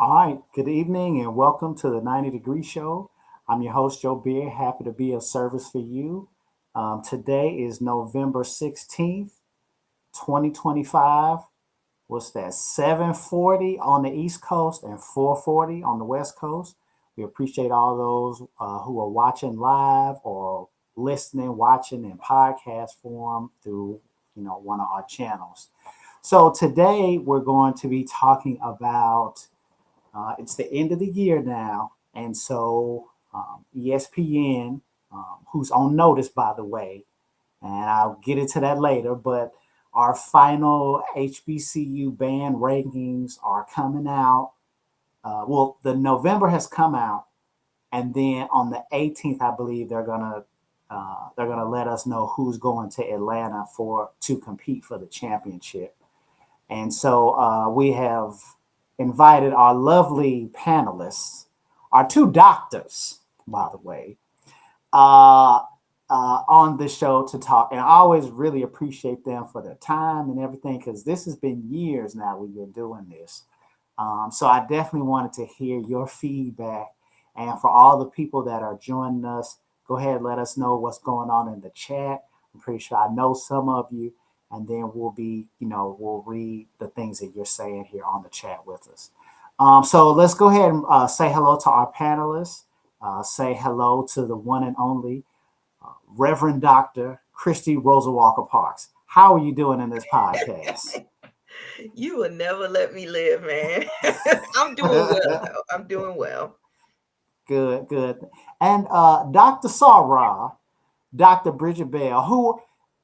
All right, good evening and welcome to the 90 Degree Show. I'm your host, Joe Beer. Happy to be of service for you. Today is November 16th, 2025. What's that? 7:40 on the East Coast and 4:40 on the West Coast. We appreciate all those who are watching live or listening, watching in podcast form through one of our channels. So today we're going to be talking about it's the end of the year now, and so ESPN, who's on notice, by the way, and I'll get into that later, but our final HBCU band rankings are coming out. Well, the November has come out, and then on the 18th, I believe they're gonna let us know who's going to Atlanta for to compete for the championship. And so we have invited our lovely panelists, our two doctors, by the way, uh, on the show to talk. And I always really appreciate them for their time and everything because this has been years now we've been doing this. So I definitely wanted to hear your feedback. And for all the people that are joining us, go ahead and let us know what's going on in the chat. I'm pretty sure I know some of you. And then we'll read the things that you're saying here on the chat with us. So let's go ahead and say hello to our panelists. Say hello to the one and only Reverend Dr. Christy Rosa Walker Parks. How are you doing in this podcast? You will never let me live, man. I'm doing well. I'm doing well. Good, good. And Dr. Sarah, Dr. Bridget Bell, who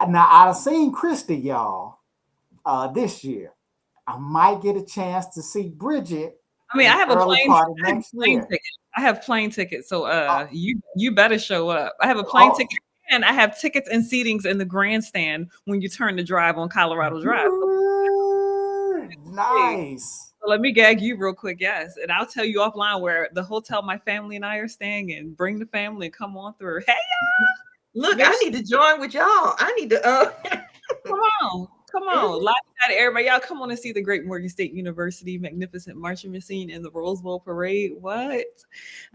now I've seen Christy, y'all, this year. I might get a chance to see Bridget I mean, in I the have a early plane, part of I have a next plane year. ticket. I have plane tickets, so Oh, you better show up. I have a plane oh, ticket, and I have tickets and seatings in the grandstand when you turn the drive on Colorado Drive. So, hey, nice. so let me gag you real quick, yes, and I'll tell you offline where the hotel my family and I are staying, and bring the family and come on through. Hey, Look, make I sure, need to join with y'all. I need to. come on, live at everybody. Y'all come on and see the Great Morgan State University magnificent marching machine in the Rose Bowl parade. What?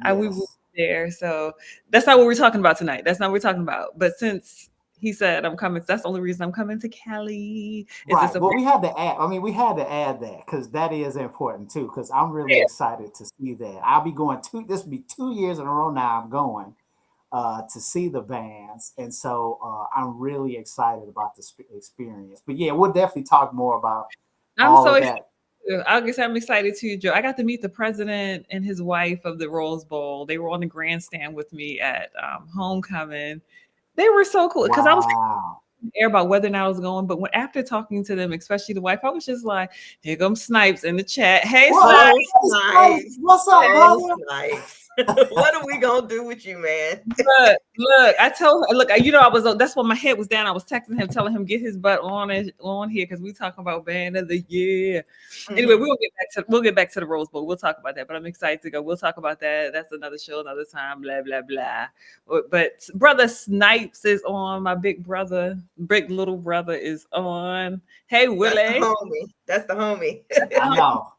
We will Yes. be there. So that's not what we're talking about tonight. That's not what we're talking about. But since he said I'm coming, that's the only reason I'm coming to Cali. Is this Right. a Well, we had to add. I mean, we had to add that because that is important too. Because I'm really yeah. excited to see that. I'll be going two. This will be 2 years in a row now. I'm going to see the bands, and so I'm really excited about the experience. But yeah, we'll definitely talk more about I'm all so of excited. that. I guess I'm excited too, Joe. I got to meet the president and his wife of the Rose Bowl. They were on the grandstand with me at homecoming. They were so cool because I was Wow. air about whether or not I was going, but when after talking to them, especially the wife, I was just like, "Here comes Snipes in the chat. Hey, What? Snipes." Oh, Snipes, Snipes. what's up, Oh, brother? Snipes. What are we gonna do with you, man? Look, I told her, look, I was that's when my head was down. I was texting him, telling him get his butt on here because we talking about band of the year. Anyway, Mhm. we'll get back to the Rose Bowl. We'll talk about that, but I'm excited to go. We'll talk about that. That's another show, another time. Blah blah blah. But brother Snipes is on. My big little brother is on. Hey That's the Willie. homie. That's the homie. I know,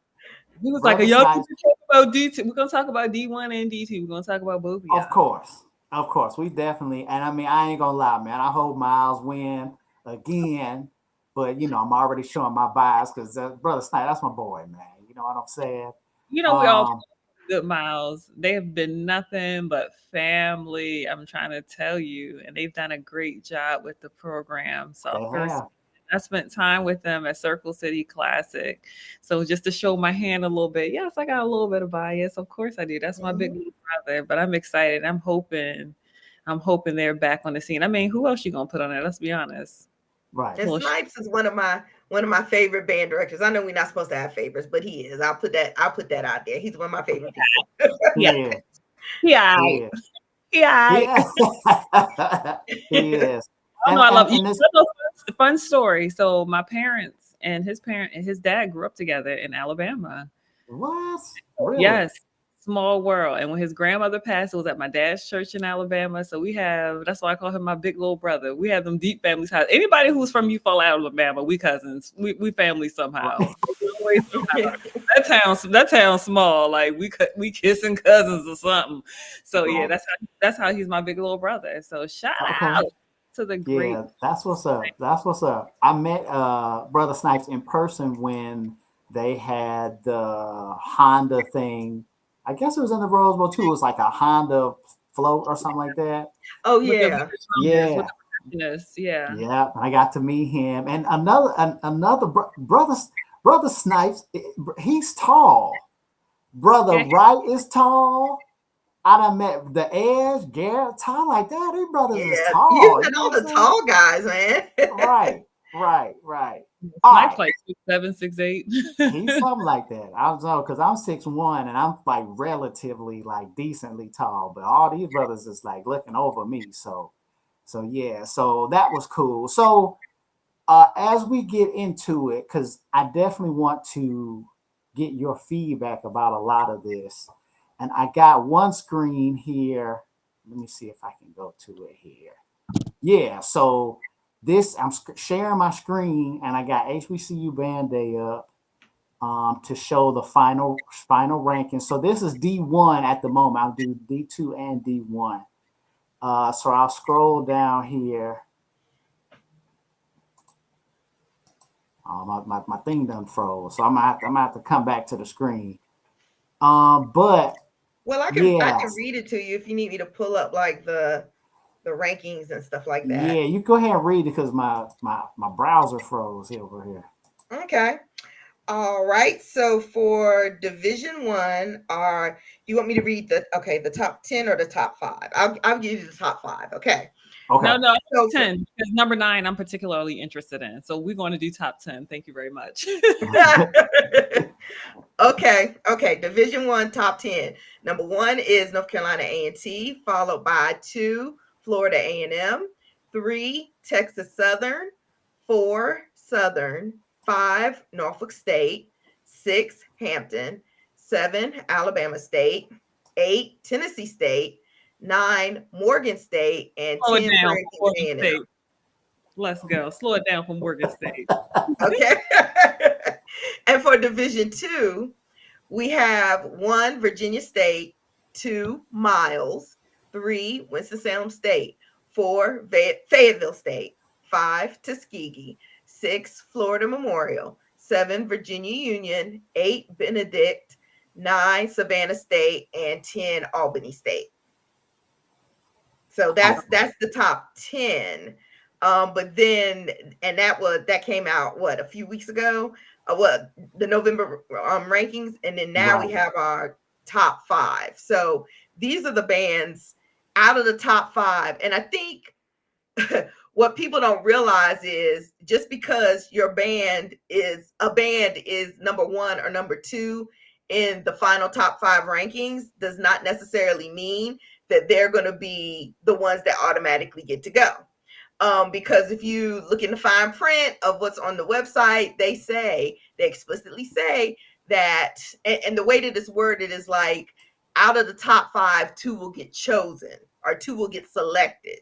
He was like, "Are brother y'all Snipes. gonna talk about D2? We're gonna talk about D1 and D2. We're gonna talk about both of Of y'all." course, of course, we definitely. And I mean, I ain't gonna lie, man. I hope Miles win again, but I'm already showing my bias because brother Snipes, that's my boy, man. You know what I'm saying? We all Um, good miles. They have been nothing but family. I'm trying to tell you, and they've done a great job with the program. So they first, have. I spent time with them at Circle City Classic. So just to show my hand a little bit, yes, I got a little bit of bias. Of course I do. That's my big Mhm. little brother. But I'm excited. I'm hoping they're back on the scene. I mean, who else you gonna put on there? Let's be honest. Right. And Well, Snipes is one of my favorite band directors. I know we're not supposed to have favorites, but he is. I'll put that out there. He's one of my favorite people. yeah, He is. yeah, He is. He yeah. is. He is. Oh no, And I and love you. and this Know the fun story. So my parent and his dad grew up together in Alabama. what? Really? Yes, small world. And when his grandmother passed, it was at my dad's church in Alabama. So that's why I call him my big little brother. We have them deep family ties. Anybody who's from Eufaula, Alabama, we cousins. We family somehow. boys somehow. That town's small. Like we kissing cousins or something. So yeah, that's how he's my big little brother. So shout out to the great. Yeah, that's what's up. That's what's up. I met Brother Snipes in person when they had the Honda thing. I guess it was in the Rose Bowl too. It was like a Honda float or something like that. Oh With yeah. with the percussionists, yeah. Yeah, I got to meet him. And another brother Snipes, he's tall. Brother Okay. Wright is tall. I done met the Edge, Garrett, tall like that. These brothers is Yeah, tall. you You and know all what the I'm tall guys, man. saying? Right. All Snipes right. like 6'7", 6'8". He's something like that. I don't know because I'm 6'1" and I'm like relatively like decently tall, but all these brothers is like looking over me. So yeah, so that was cool. So as we get into it, because I definitely want to get your feedback about a lot of this. And I got one screen here. Let me see if I can go to it here. Yeah, so this I'm sharing my screen, and I got HBCU Band Day up to show the final ranking. So this is D1 at the moment. I'll do D2 and D1. So I'll scroll down here. My thing done froze, so I'm gonna have to come back to the screen. But Well, I can read it to you if you need me to pull up like the rankings and stuff like that. Yeah, you go ahead and read it because my browser froze over here. Okay. All right. So for Division 1, you want me to read the top 10 or the top 5? I'll give you the top 5. Okay. No, So 10. Because number 9, I'm particularly interested in. So we're going to do top 10. Thank you very much. Okay. Division 1, top 10. Number 1 is North Carolina A&T, followed by 2, Florida A&M, 3, Texas Southern, 4, Southern, 5, Norfolk State, 6, Hampton, 7, Alabama State, 8, Tennessee State, 9, Morgan State, and Slow 10, it down Franklin for Morgan A&M. State. Let's go. Slow it down for Morgan State. Okay. And for Division 2, we have 1, Virginia State, 2, Miles, 3, Winston-Salem State, 4, Fayetteville State, 5, Tuskegee, 6, Florida Memorial, 7, Virginia Union, 8, Benedict, 9, Savannah State, and 10, Albany State. So that's the top 10. But then, and that came out a few weeks ago. The November rankings, and then now we have our top 5. So these are the bands out of the top 5, and I think what people don't realize is just because your band is number 1 or number 2 in the final top 5 rankings does not necessarily mean that they're going to be the ones that automatically get to go. Because if you look in the fine print of what's on the website, they explicitly say that, and the way that it's worded is like, out of the top 5, 2 will get chosen or 2 will get selected.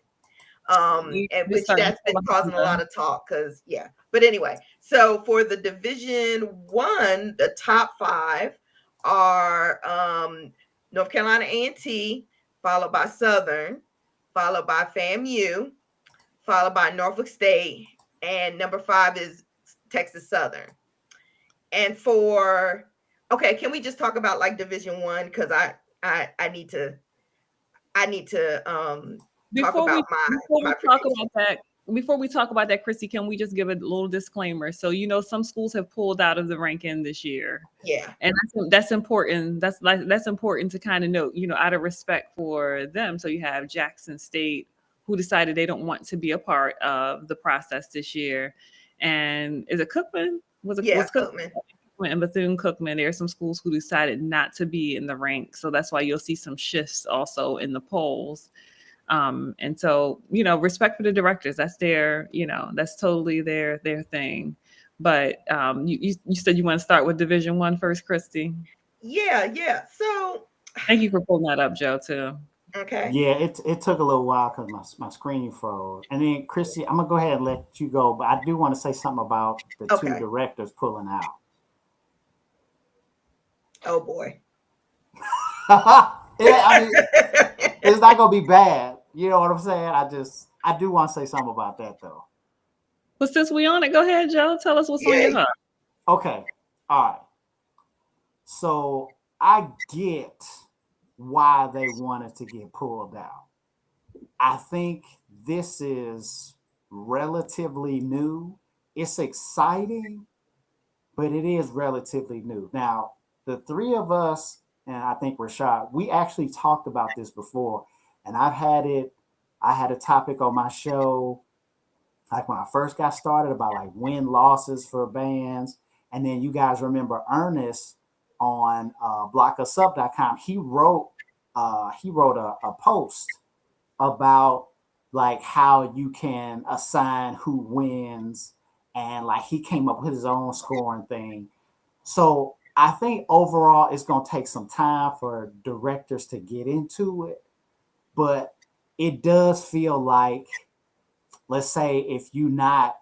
And which that's been causing a lot of talk but anyway, so for the Division 1, the top 5 are North Carolina A&T, followed by Southern, followed by FAMU, followed by Norfolk State, and number 5 is Texas Southern. And can we just talk about like Division 1, because I need to Before we talk about that, Chrissy, can we just give a little disclaimer? So, some schools have pulled out of the ranking this year. Yeah. And that's important. That's important to kind of note, out of respect for them. So you have Jackson State, who decided they don't want to be a part of the process this year. And is it Cookman? Was Cookman? And Bethune-Cookman, there are some schools who decided not to be in the rank. So that's why you'll see some shifts also in the polls. And so, respect for the directors, that's their, that's totally their thing. But you said you want to start with Division 1 first, Christy? Yeah. So thank you for pulling that up, Joe, too. Okay. Yeah, it took a little while because my screen froze. And then, Christy, I'm going to go ahead and let you go. But I do want to say something about the 2 directors pulling out. Oh boy. Yeah, I mean, it's not gonna be bad. You know what I'm saying? I do want to say something about that though. Well, since we on it, go ahead, Joe. Tell us what's on your Yay. heart. Okay, all right. So I get why they wanted to get pulled out. I think this is relatively new. It's exciting, but it is relatively new. Now, the three of us, and I think Rashad, we actually talked about this before, and I had a topic on my show, like when I first got started about like win losses for bands. And then you guys remember Ernest on blockusup.com. He wrote a post about like how you can assign who wins, and like he came up with his own scoring thing. So I think overall it's gonna take some time for directors to get into it, but it does feel like, let's say if you not,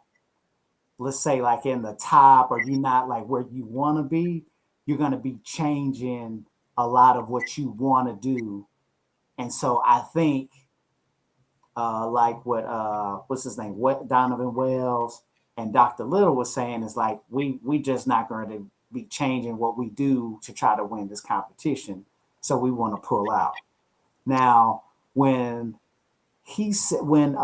let's say like in the top, or you not like where you want to be, you're going to be changing a lot of what you want to do. And so I think like what what's his name, what Donovan Wells and Dr. Little was saying is like we just not going to be changing what we do to try to win this competition, so we want to pull out. Now when he said, when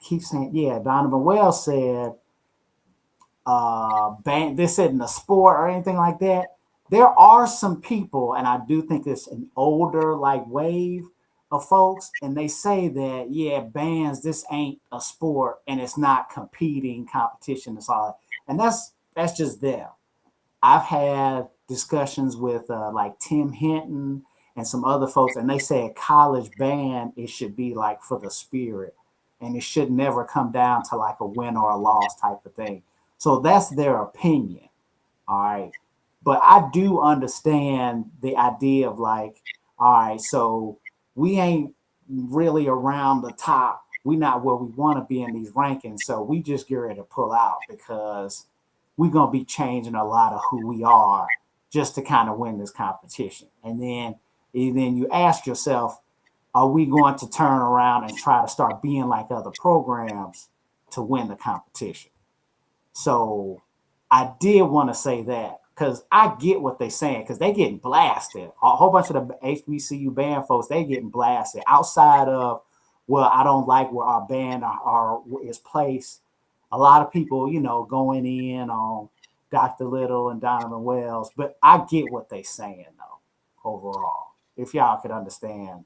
keep saying, yeah, Donovan Wells said ban this isn't a sport or anything like that. There are some people, and I do think it's an older like wave of folks, and they say that yeah, bands, this ain't a sport and it's not competing competition. It's all, and that's just them. I've had discussions with like Tim Hinton and some other folks, and they say a college band it should be like for the spirit, and it should never come down to like a win or a loss type of thing. So that's their opinion. All right. But I do understand the idea of like, all right, so we ain't really around the top. We not where we want to be in these rankings. So we just get ready to pull out because we're gonna be changing a lot of who we are just to kind of win this competition. And then you ask yourself, are we going to turn around and try to start being like other programs to win the competition? So I did want to say that because I get what they're saying because they getting blasted. A whole bunch of the HBCU band folks, they getting blasted outside of, well, I don't like where our band is placed. A lot of people, going in on Dr. Little and Donovan Wells, but I get what they're saying though, overall. If y'all could understand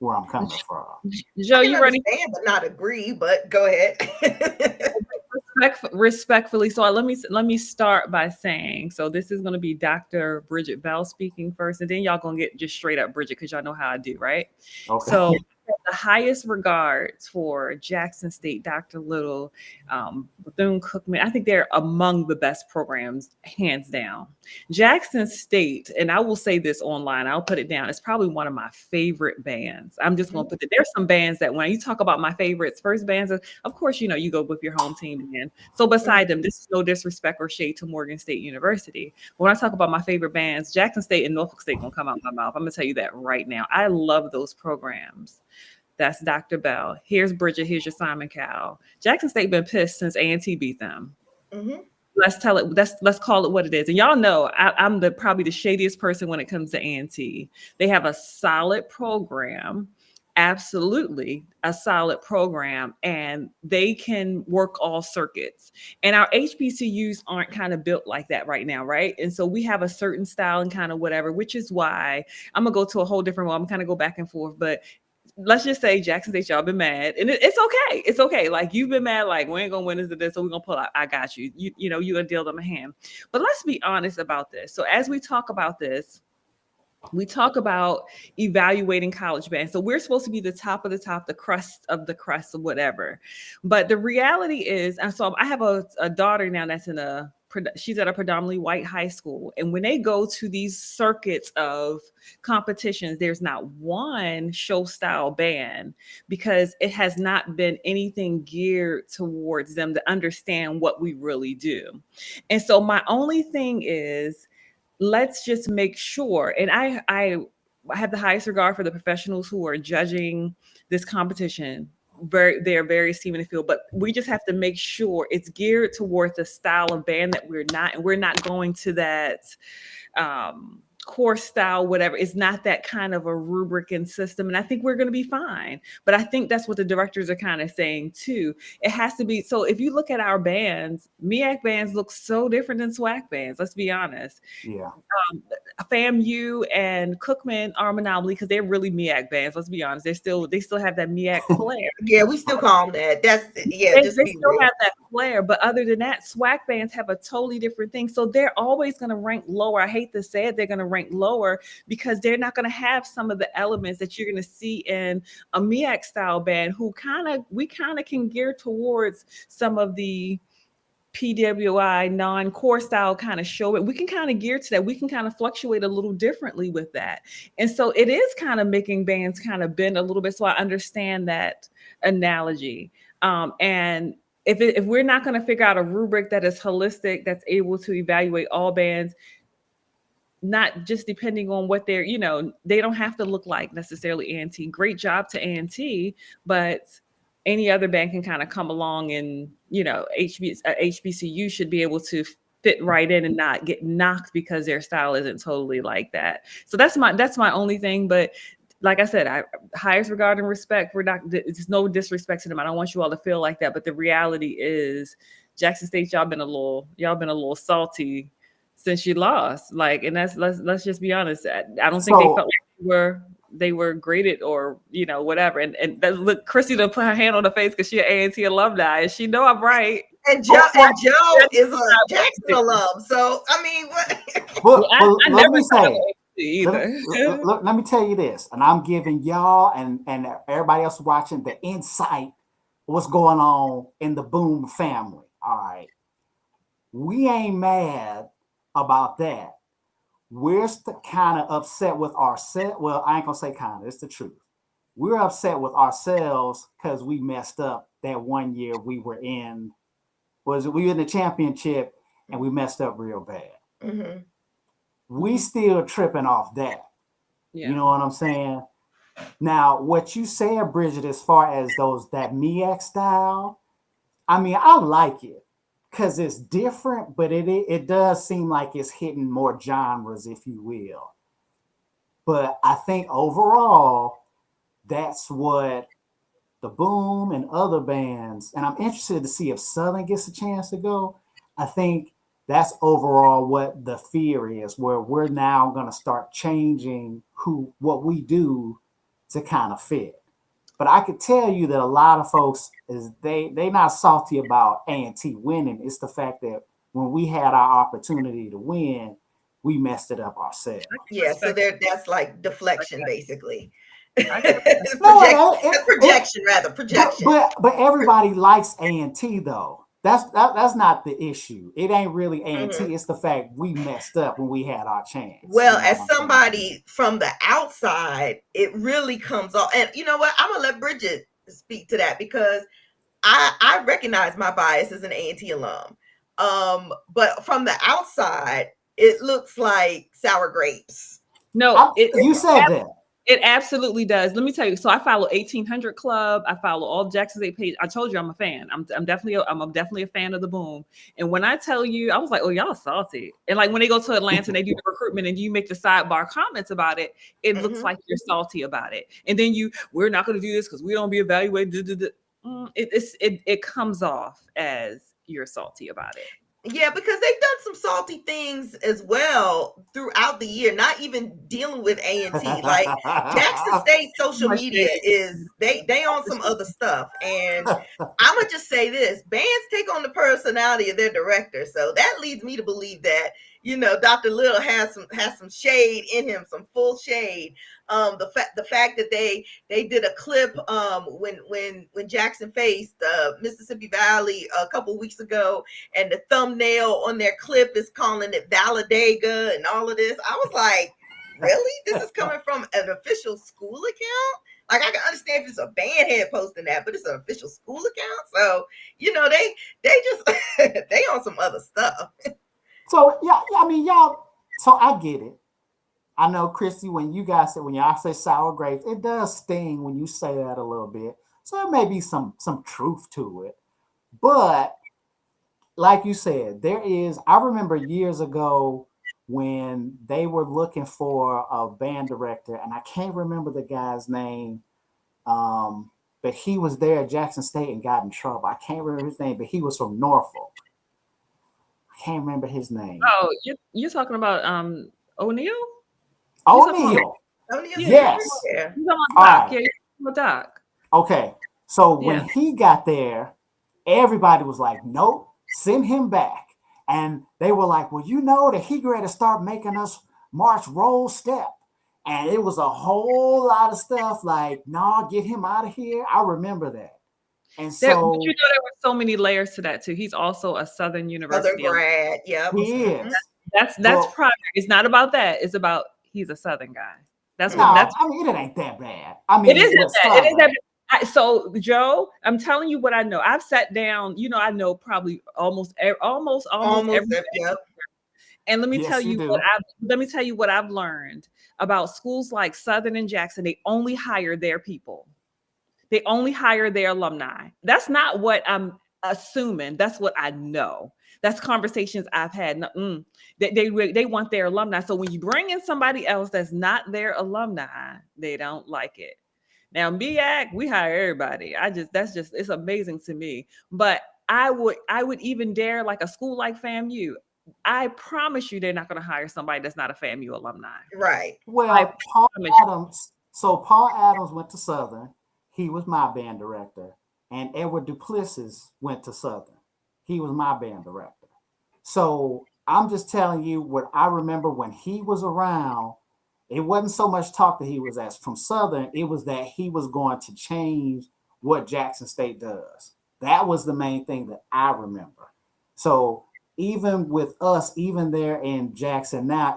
where I'm coming from. Joe, I can you ready? understand but not agree, but go ahead. Respectfully, so let me start by saying, so this is going to be Dr. Bridget Bell speaking first, and then y'all gonna get just straight up Bridget because y'all know how I do, right? Okay. So the highest regards for Jackson State, Dr. Little, Bethune-Cookman. I think they're among the best programs, hands down. Jackson State, and I will say this online, I'll put it down. It's probably one of my favorite bands. I'm just going to put it. There's some bands that when you talk about my favorites, first bands, of course, you go with your home team band. So beside them, this is no disrespect or shade to Morgan State University. When I talk about my favorite bands, Jackson State and Norfolk State gonna come out my mouth. I'm gonna tell you that right now. I love those programs. That's Dr. Bell. Here's Bridget. Here's your Simon Cowell. Jackson State been pissed since A&T beat them. Mm-hmm. Let's call it what it is. And y'all know I'm probably the shadiest person when it comes to A&T. They have a solid program, absolutely a solid program, and they can work all circuits. And our HBCUs aren't kind of built like that right now, right? And so we have a certain style and kind of whatever, which is why I'm gonna go to a whole different one. I'm kind of go back and forth, but let's just say Jackson State, y'all been mad, and it's okay. It's okay. Like you've been mad, like we ain't gonna win this, so we're gonna pull out. I got you. You know, you're gonna deal them a hand. But let's be honest about this. So as we talk about this, we talk about evaluating college bands. So we're supposed to be the top of the top, the crust of the crust, or whatever. But the reality is, and so I have a daughter now that's she's at a predominantly white high school. And when they go to these circuits of competitions, there's not one show style band because it has not been anything geared towards them to understand what we really do. And so my only thing is, let's just make sure. And I have the highest regard for the professionals who are judging this competition. They're very esteemed in the field, but we just have to make sure it's geared towards the style of band that we're not going to that course style, whatever. It's not that kind of a rubric and system. And I think we're going to be fine. But I think that's what the directors are kind of saying too. It has to be. So if you look at our bands, MEAC bands look so different than SWAC bands. Let's be honest. Yeah. FAMU and Cookman are a monopoly because they're really MEAC bands. Let's be honest. They still have that MEAC flair. Yeah, we still call them that. That's They still have that flair, but other than that, SWAC bands have a totally different thing. So they're always going to rank lower. I hate to say it, they're going to rank lower because they're not going to have some of the elements that you're going to see in a MEAC style band. We kind of can gear towards some of the PWI non-core style kind of show it. We can kind of gear to that. We can kind of fluctuate a little differently with that. And so it is kind of making bands kind of bend a little bit. So I understand that analogy. And if we're not going to figure out a rubric that is holistic, that's able to evaluate all bands, not just depending on what they're, they don't have to look like necessarily A&T. Great job to A&T, but any other band can kind of come along and, HBCU should be able to fit right in and not get knocked because their style isn't totally like that. So that's my only thing. But like I said, I highest regard and respect. It's no disrespect to them. I don't want you all to feel like that. But the reality is Jackson State, y'all been a little salty since you lost. Like, and let's just be honest. I don't think they felt like they were graded or whatever. And look, Chrissy to put her hand on her face because she's an A&T alumni and she know I'm right. And Joe is a Jackson alum. So I mean, what? I never me say either. Let me tell you this, and I'm giving y'all and everybody else watching the insight what's going on in the Boom family. All right, we ain't mad about that. We're kind of upset with ourselves. Well, I ain't gonna say kind of. It's the truth. We're upset with ourselves because we messed up that one year we were in. We were in the championship and we messed up real bad. Mm-hmm. We still tripping off that. Yeah. You know what I'm saying? Now, what you said, Bridget, as far as that MEAC style, I mean, I like it because it's different, but it does seem like it's hitting more genres, if you will. But I think overall, that's what the Boom and other bands, and I'm interested to see if Southern gets a chance to go. I think that's overall what the fear is, where we're now going to start changing what we do to kind of fit. But I could tell you that a lot of folks they not salty about A&T winning. It's the fact that when we had our opportunity to win, we messed it up ourselves. Yeah, so that's like deflection, basically. Projection. Projection. But everybody likes A&T though. That's not the issue. It ain't really A&T. Mm-hmm. It's the fact we messed up when we had our chance. Well, as somebody from the outside, it really comes off. And you know what? I'm gonna let Bridget speak to that because I recognize my bias as an A&T alum. But from the outside, it looks like sour grapes. No, you said that. It absolutely does. Let me tell you. So I follow 1800 Club. I follow all Jackson State pages. I told you I'm a fan. I'm definitely a fan of the Boom. And when I tell you, I was like, oh, y'all salty. And like when they go to Atlanta and they do the recruitment and you make the sidebar comments about it, it looks like you're salty about it. And then we're not going to do this because we don't be evaluated. It comes off as you're salty about it. Yeah, because they've done some salty things as well throughout the year, not even dealing with A&T. Like Jackson State social media is they on some other stuff. And I'm gonna just say this: bands take on the personality of their director. So that leads me to believe that, Dr. Little has some shade in him, some full shade. The fact that they did a clip when Jackson faced Mississippi Valley a couple of weeks ago, and the thumbnail on their clip is calling it Valladega and all of this. I was like, really? This is coming from an official school account? Like, I can understand if it's a band head posting that, but it's an official school account. So, they just they on some other stuff. So yeah, I mean, y'all, So I get it. I know, Christy, when y'all say sour grapes, it does sting when you say that a little bit. So there may be some truth to it. But like you said, there is. I remember years ago when they were looking for a band director, and I can't remember the guy's name. But he was there at Jackson State and got in trouble. I can't remember his name, but he was from Norfolk. I can't remember his name. Oh, you're talking about O'Neal? O'Neal. Yes. Yeah. He's on All Doc. right. Yeah, he's on Doc. Okay. So when Yeah. he got there, everybody was like, nope, send him back. And they were like, well, you know that he ready to start making us march roll step. And it was a whole lot of stuff like, nah, get him out of here. I remember that. And But so you know, there were so many layers to that too. He's also a Southern University. Southern grad. Yep. he is. That's Well, primary. It's not about that. It's about he's a Southern guy. That's no, what that's I mean, it ain't that bad. I mean, it isn't what's that. It is Southern? that. So Joe, I'm telling you what I know. I've sat down, you know, I know probably almost every. Yep. And let me Yes, tell you you do. what I've learned about schools like Southern and Jackson. They only hire their people. They only hire their alumni. That's not what I'm assuming. That's what I know. That's conversations I've had. They want their alumni. So when you bring in somebody else that's not their alumni, they don't like it. Now, MEAC, we hire everybody. It's amazing to me. But I would even dare, like a school like FAMU. I promise you they're not going to hire somebody that's not a FAMU alumni. Right. Well, Paul Adams. So Paul Adams went to Southern. He was my band director. And Edward Duplessis went to Southern. He was my band director. So I'm just telling you what I remember when he was around. It wasn't so much talk that he was asked from Southern. It was that he was going to change what Jackson State does. That was the main thing that I remember. So even with us, even there in Jackson now,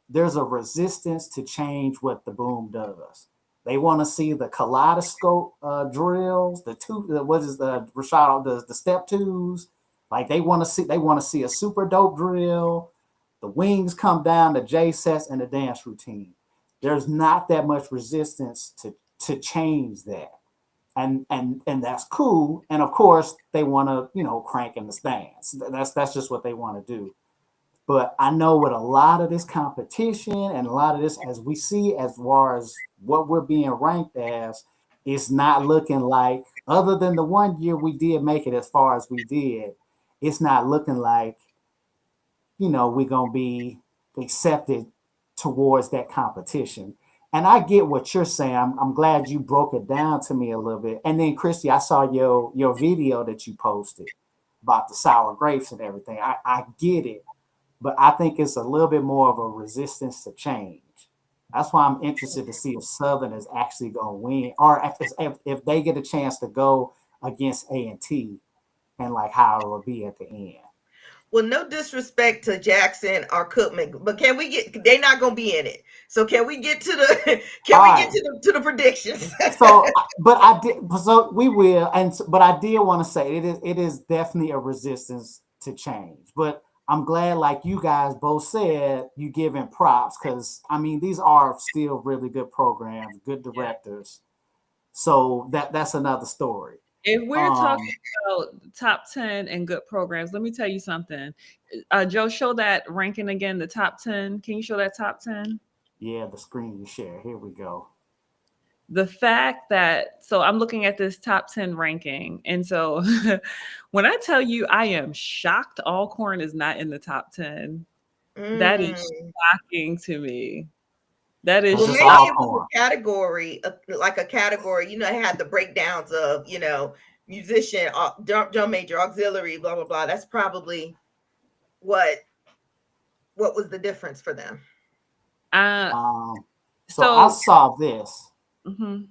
there's a resistance to change what the boom does. They want to see the kaleidoscope drills, the step twos. Like they want to see a super dope drill. The wings come down, the J sets, and the dance routine. There's not that much resistance to change that. And that's cool. And of course, they want to, crank in the stands. That's just what they want to do. But I know with a lot of this competition and a lot of this, as we see, as far as what we're being ranked as, it's not looking like, other than the 1 year we did make it as far as we did, it's not looking like, we're going to be accepted towards that competition. And I get what you're saying. I'm glad you broke it down to me a little bit. And then, Christy, I saw your video that you posted about the sour grapes and everything. I get it. But I think it's a little bit more of a resistance to change. That's why I'm interested to see if Southern is actually going to win, or if they get a chance to go against A&T, and like how it will be at the end. Well, no disrespect to Jackson or Cookman, but can we get? They're not going to be in it. So can we get to the? To the predictions? So we will, but I did want to say it is definitely a resistance to change, but I'm glad, like you guys both said, you giving props, because I mean these are still really good programs, good directors. So that's another story. If we're talking about top 10 and good programs, let me tell you something. Joe, show that ranking again, the top 10. Can you show that top 10? Yeah, the screen you share. Here we go. The fact that, so I'm looking at this top 10 ranking. And so when I tell you I am shocked Alcorn is not in the top 10, that is shocking to me. That is maybe it was a category, like a category, it had the breakdowns of, musician, drum major, auxiliary, blah, blah, blah. That's probably what was the difference for them. So I saw this. Mm-hmm.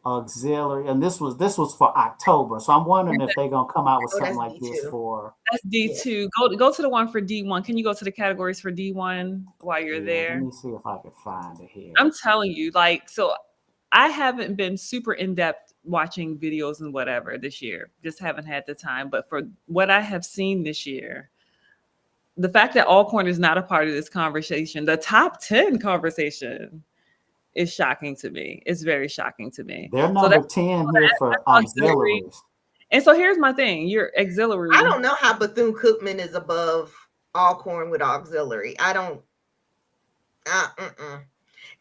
Auxiliary, and this was for October, so I'm wondering if they're gonna come out with something like D2. This for that's D2. Go to the one for D1. Can you go to the categories for D1 while you're there? Let me see if I can find it here. I'm telling you, so I haven't been super in-depth watching videos and whatever this year. Just haven't had the time. But for what I have seen this year, the fact that Alcorn is not a part of this conversation, the top 10 conversation, is shocking to me. It's very shocking to me. They're So number 10 here for auxiliary. auxiliaries. And so here's my thing. Your auxiliary. I don't know how Bethune-Cookman is above Alcorn with auxiliary. I don't.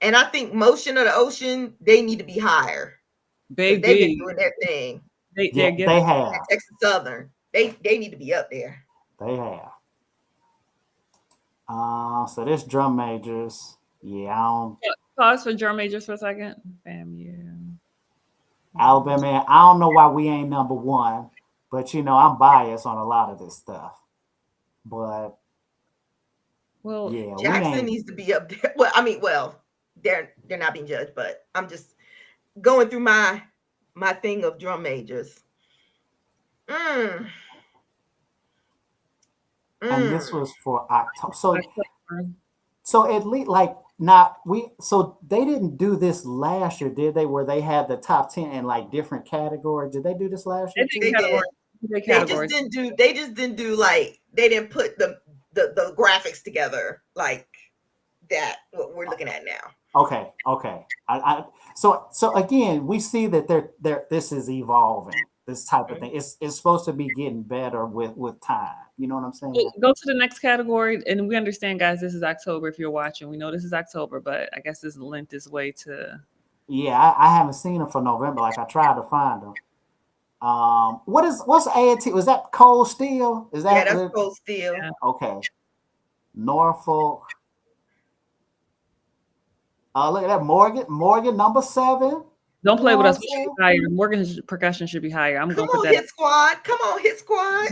And I think Motion of the Ocean, they need to be higher. They've been doing their thing. They have. Texas Southern. They need to be up there. They have. So this drum majors. Yeah, I don't. Pause for drum majors for a second. FAMU. Alabama. I don't know why we ain't number one, but I'm biased on a lot of this stuff. But well, yeah, Jackson needs to be up there. Well, they're not being judged, but I'm just going through my thing of drum majors. And this was for October. So at least so they didn't do this last year, did they? Where they had the top 10 in like different categories. Did they do this last year? They just didn't do like, they didn't put the graphics together like that. What we're looking at now. Okay. So again, we see that this is evolving. This type of thing. It's supposed to be getting better with time. You know what I'm saying? Go to the next category, and we understand, guys. This is October. If you're watching, we know this is October, but I guess this lent its way to. Yeah, I haven't seen them for November. Like I tried to find them. What's A&T? Was that Cold Steel? Is that? Yeah, that's Cold Steel. Yeah. Okay. Norfolk. Look at that, Morgan, number 7. Don't play with us. We should be higher. Morgan's percussion should be higher. I'm going to put that. Hit squad. Come on, Hit Squad.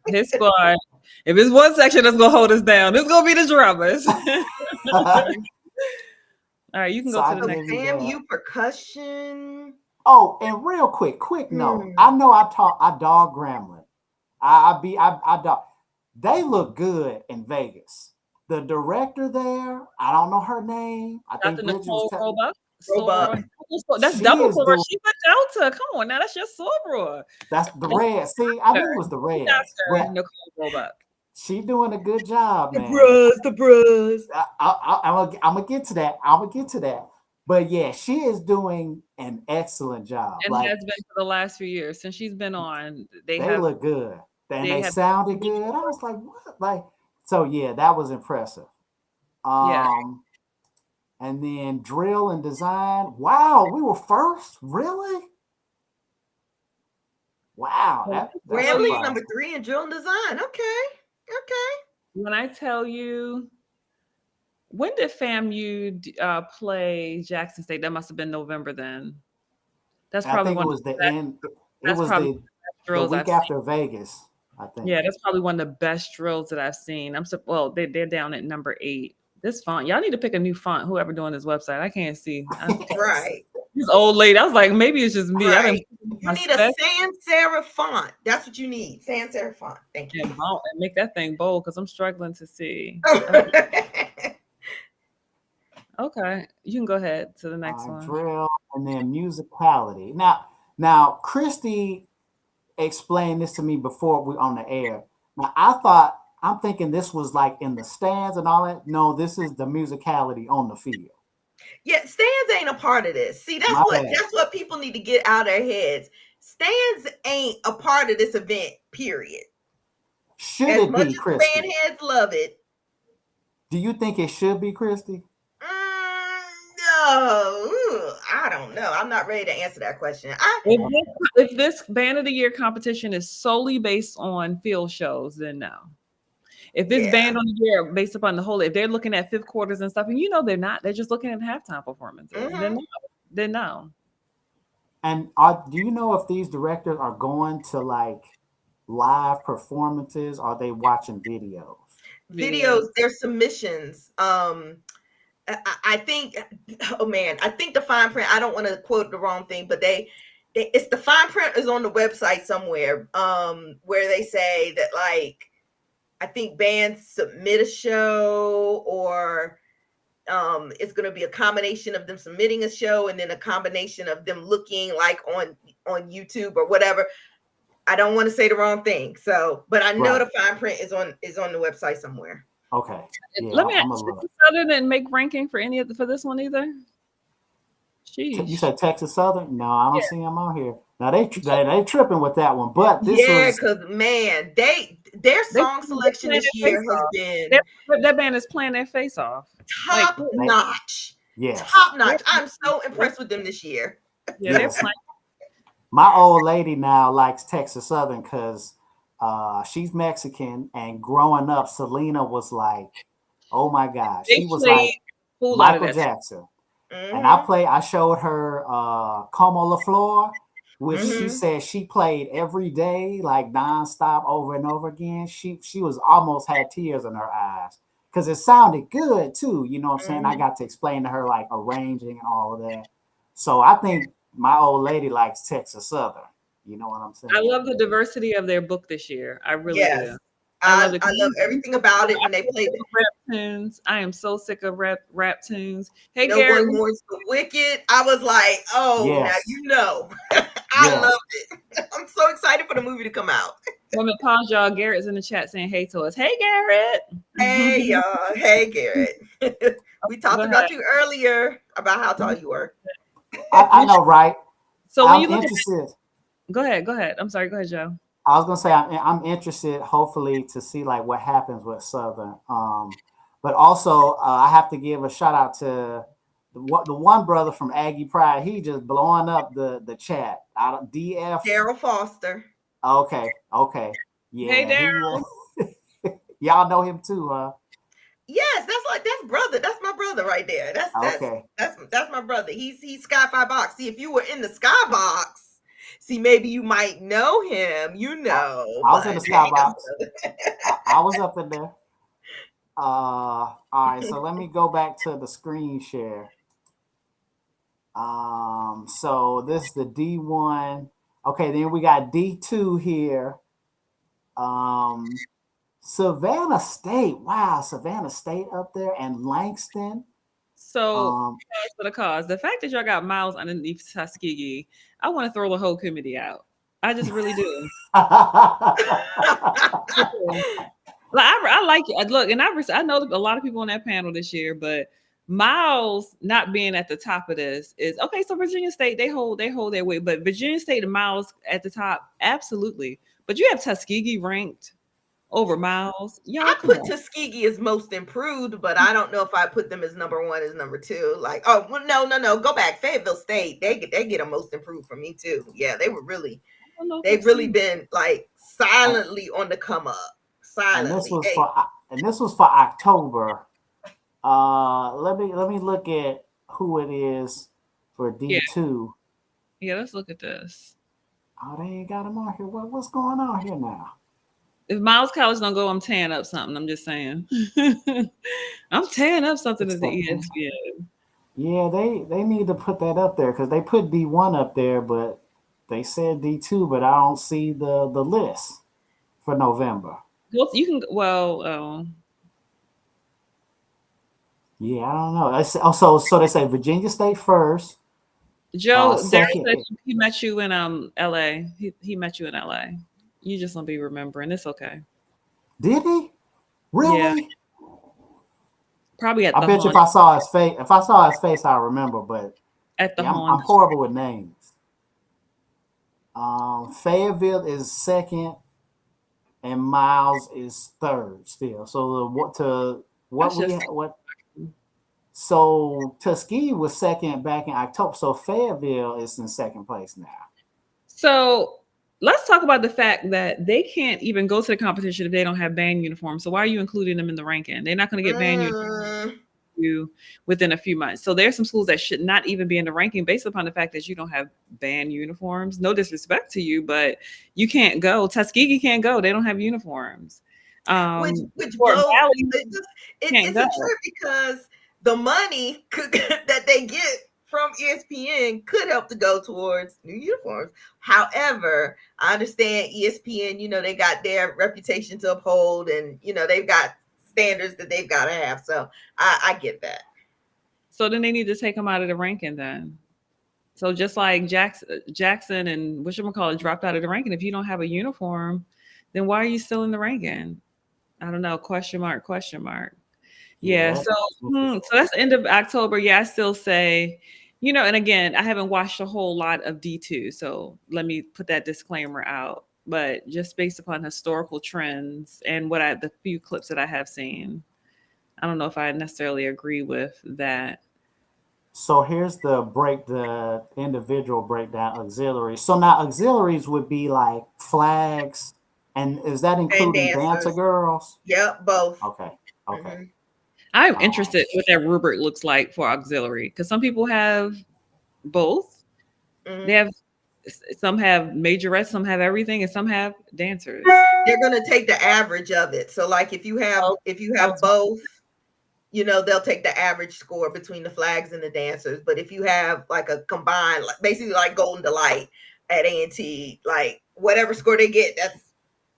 Hit Squad. If it's one section that's going to hold us down, it's going to be the drummers. All right, you can go to the next. FAMU percussion. Oh, and real quick note. I know I dog Gremlin. I dog. They look good in Vegas. The director there, I don't know her name. I think Nicole Roebuck. That's double for her. She's a Delta. Come on now, that's your soror. That's the red. See, I knew it was the red. Nicole Roebuck. She doing a good job, man. The bros. I'm gonna get to that. But yeah, she is doing an excellent job. And has been for the last few years since she's been on. They look good. And they sounded good. I was like, what? So yeah, that was impressive. And then drill and design. Wow, we were first? Really? Wow. Grambling number 3 in drill and design. Okay. When I tell you, when did FAMU play Jackson State? That must have been November then. That's probably it was the end. It was the week after Vegas, I think. Yeah, that's probably one of the best drills that I've seen. They're down at number 8. This font, y'all need to pick a new font. Whoever doing this website, I can't see. Right. This old lady, I was like, maybe it's just me. Right. You need a sans serif font. That's what you need. Sans serif font. Thank you. And make that thing bold because I'm struggling to see. Okay, you can go ahead to the next one. Drill and then musicality. Now, Christy explained this to me before we on the air. Now, I'm thinking this was like in the stands and all that. No, this is the musicality on the field. Yeah, stands ain't a part of this. See, that's what people need to get out of their heads. Stands ain't a part of this event, period. Should it be, Christy? Band heads love it. Do you think it should be, Christy? No, I don't know. I'm not ready to answer that question. If this Band of the Year competition is solely based on field shows, then no. If this Band on the Year based upon the whole, if they're looking at fifth quarters and stuff, and they're not, they're just looking at halftime performances. Then no. And do you know if these directors are going to like live performances? Or are they watching videos? They're submissions. I think, I think the fine print, I don't want to quote the wrong thing, but it's the fine print is on the website somewhere, where they say that, like, I think bands submit a show, or it's going to be a combination of them submitting a show and then a combination of them looking like on YouTube or whatever. I don't want to say the wrong thing. So, but I know Right. the fine print is on the website somewhere. Okay. Yeah, Let me ask I'm a you, look. Texas Southern didn't make ranking for any of for this one either. You Sheesh. said Texas Southern? No, I don't Yeah. see them on here. Now they tripping with that one, but this Yeah, was because man, their song selection playing this their year face has off. been That band is playing their face off. Like, top notch. yes. Top notch. I'm so impressed with them this year. yeah, they're Yes. playing. My old lady now likes Texas Southern because she's Mexican, and growing up, Selena was like, oh my God, They she was played like full out of Michael that. Jackson. And Mhm. I showed her Como La Flor, which she Mhm. said she played every day, like nonstop over and over again. She was almost had tears in her eyes because it sounded good too. You know what I'm saying? I Mhm. got to explain to her like arranging and all of that. So I think my old lady likes Texas Southern. You know what I'm I saying? love the diversity of their book this year. I really Yes. do. I love it. I love everything about it when they played it. Rap tunes. I am so sick of rap tunes. Hey No Garrett, One Mourns the Wicked. I was like, oh, now Yes. you know. I Yes. loved it. I'm so excited for the movie to come out. women pause y'all. Garrett's in the chat saying hey to us. Hey Garrett. Hey, y'all. Hey, Garrett. We Go talked ahead. about you earlier about how tall you were. I know, right? So when I'm you look interested. at go ahead. I'm sorry, go ahead, Joe. I was gonna say I'm interested, hopefully, to see like what happens with Southern. But also I have to give a shout out to the one brother from Aggie Pride. He just blowing up the chat. Out of DF. Daryl Foster. Okay, Hey yeah. Daryl. Y'all know him too, huh? Yes, that's brother. That's my brother right there. Okay. That's my brother. He's Sky Five Box. See, if you were in the Skybox, see, maybe you might know him. You know, I was but in the that ain't my skybox. brother. I was up in there. All right, so let me go back to the screen share. So this is the D1. Okay, then we got D2 here. Savannah State. Wow, Savannah State up there and Langston. So for the cause, the fact that y'all got Miles underneath Tuskegee, I want to throw the whole committee out. I just really do. Like I like it. Look, and I know a lot of people on that panel this year, but Miles not being at the top of this is okay. So Virginia State, they hold their weight, but Virginia State and Miles at the top, absolutely. But you have Tuskegee ranked over Miles. Y'all, I come put on. Tuskegee as most improved, but I don't know if I put them as number one, as number two. Like, oh well, no. Go back. Fayetteville State, they get a most improved for me too. Yeah, they've really been like silently on the come up. and this Silently. was for October. Let me look at who it is for D2. Yeah, let's look at this. Oh, they ain't got him on here. What's going on here now? If Miles College don't go, I'm tearing up something. I'm just saying. I'm tearing up something at the ESPN. Yeah, they need to put that up there because they put D1 up there, but they said D2, but I don't see the list for November. Well, you can well. Yeah, I don't know. So they say Virginia State first. Joe, Derek Second. said he met you in LA. He met you in LA. You just don't be remembering. It's okay. Did he? Really? Yeah. Probably at I the bet you Haunt. if I saw his face, I remember. But At the yeah, Haunt. I'm horrible with names. Fayetteville is second, and Miles is third still. So So Tuskegee was second back in October. So Fayetteville is in second place now. So let's talk about the fact that they can't even go to the competition if they don't have band uniforms. So why are you including them in the ranking? They're not going to get band uniforms within a few months. So there's some schools that should not even be in the ranking based upon the fact that you don't have band uniforms. No disrespect to you, but you can't go. Tuskegee can't go. They don't have uniforms. Which Fort blows. Valley can't It's go. a trip because the money that they get from ESPN could help to go towards new uniforms. However, I understand ESPN, they got their reputation to uphold, and they've got standards that they've got to have. So I get that. So then they need to take them out of the ranking then. So just like Jackson and whatchamacallit dropped out of the ranking, if you don't have a uniform, then why are you still in the ranking? I don't know. Question mark, question mark. Yeah. Yeah, So, so that's the end of October. Yeah, I still say, and again, I haven't watched a whole lot of D2. So let me put that disclaimer out. But just based upon historical trends and the few clips that I have seen, I don't know if I necessarily agree with that. so here's the individual breakdown auxiliaries. So now auxiliaries would be like flags, and is that And including dancer dancers. girls? Yep, both. Okay, okay. Mhm. I'm Um, interested what that rubric looks like for auxiliary because some people have both. They Mhm. have some have majorettes, some have everything, and some have dancers. They're gonna take the average of it. So like if you have Oh, both, they'll take the average score between the flags and the dancers. But if you have like a combined, like basically like Golden Delight at A&T, like whatever score they get,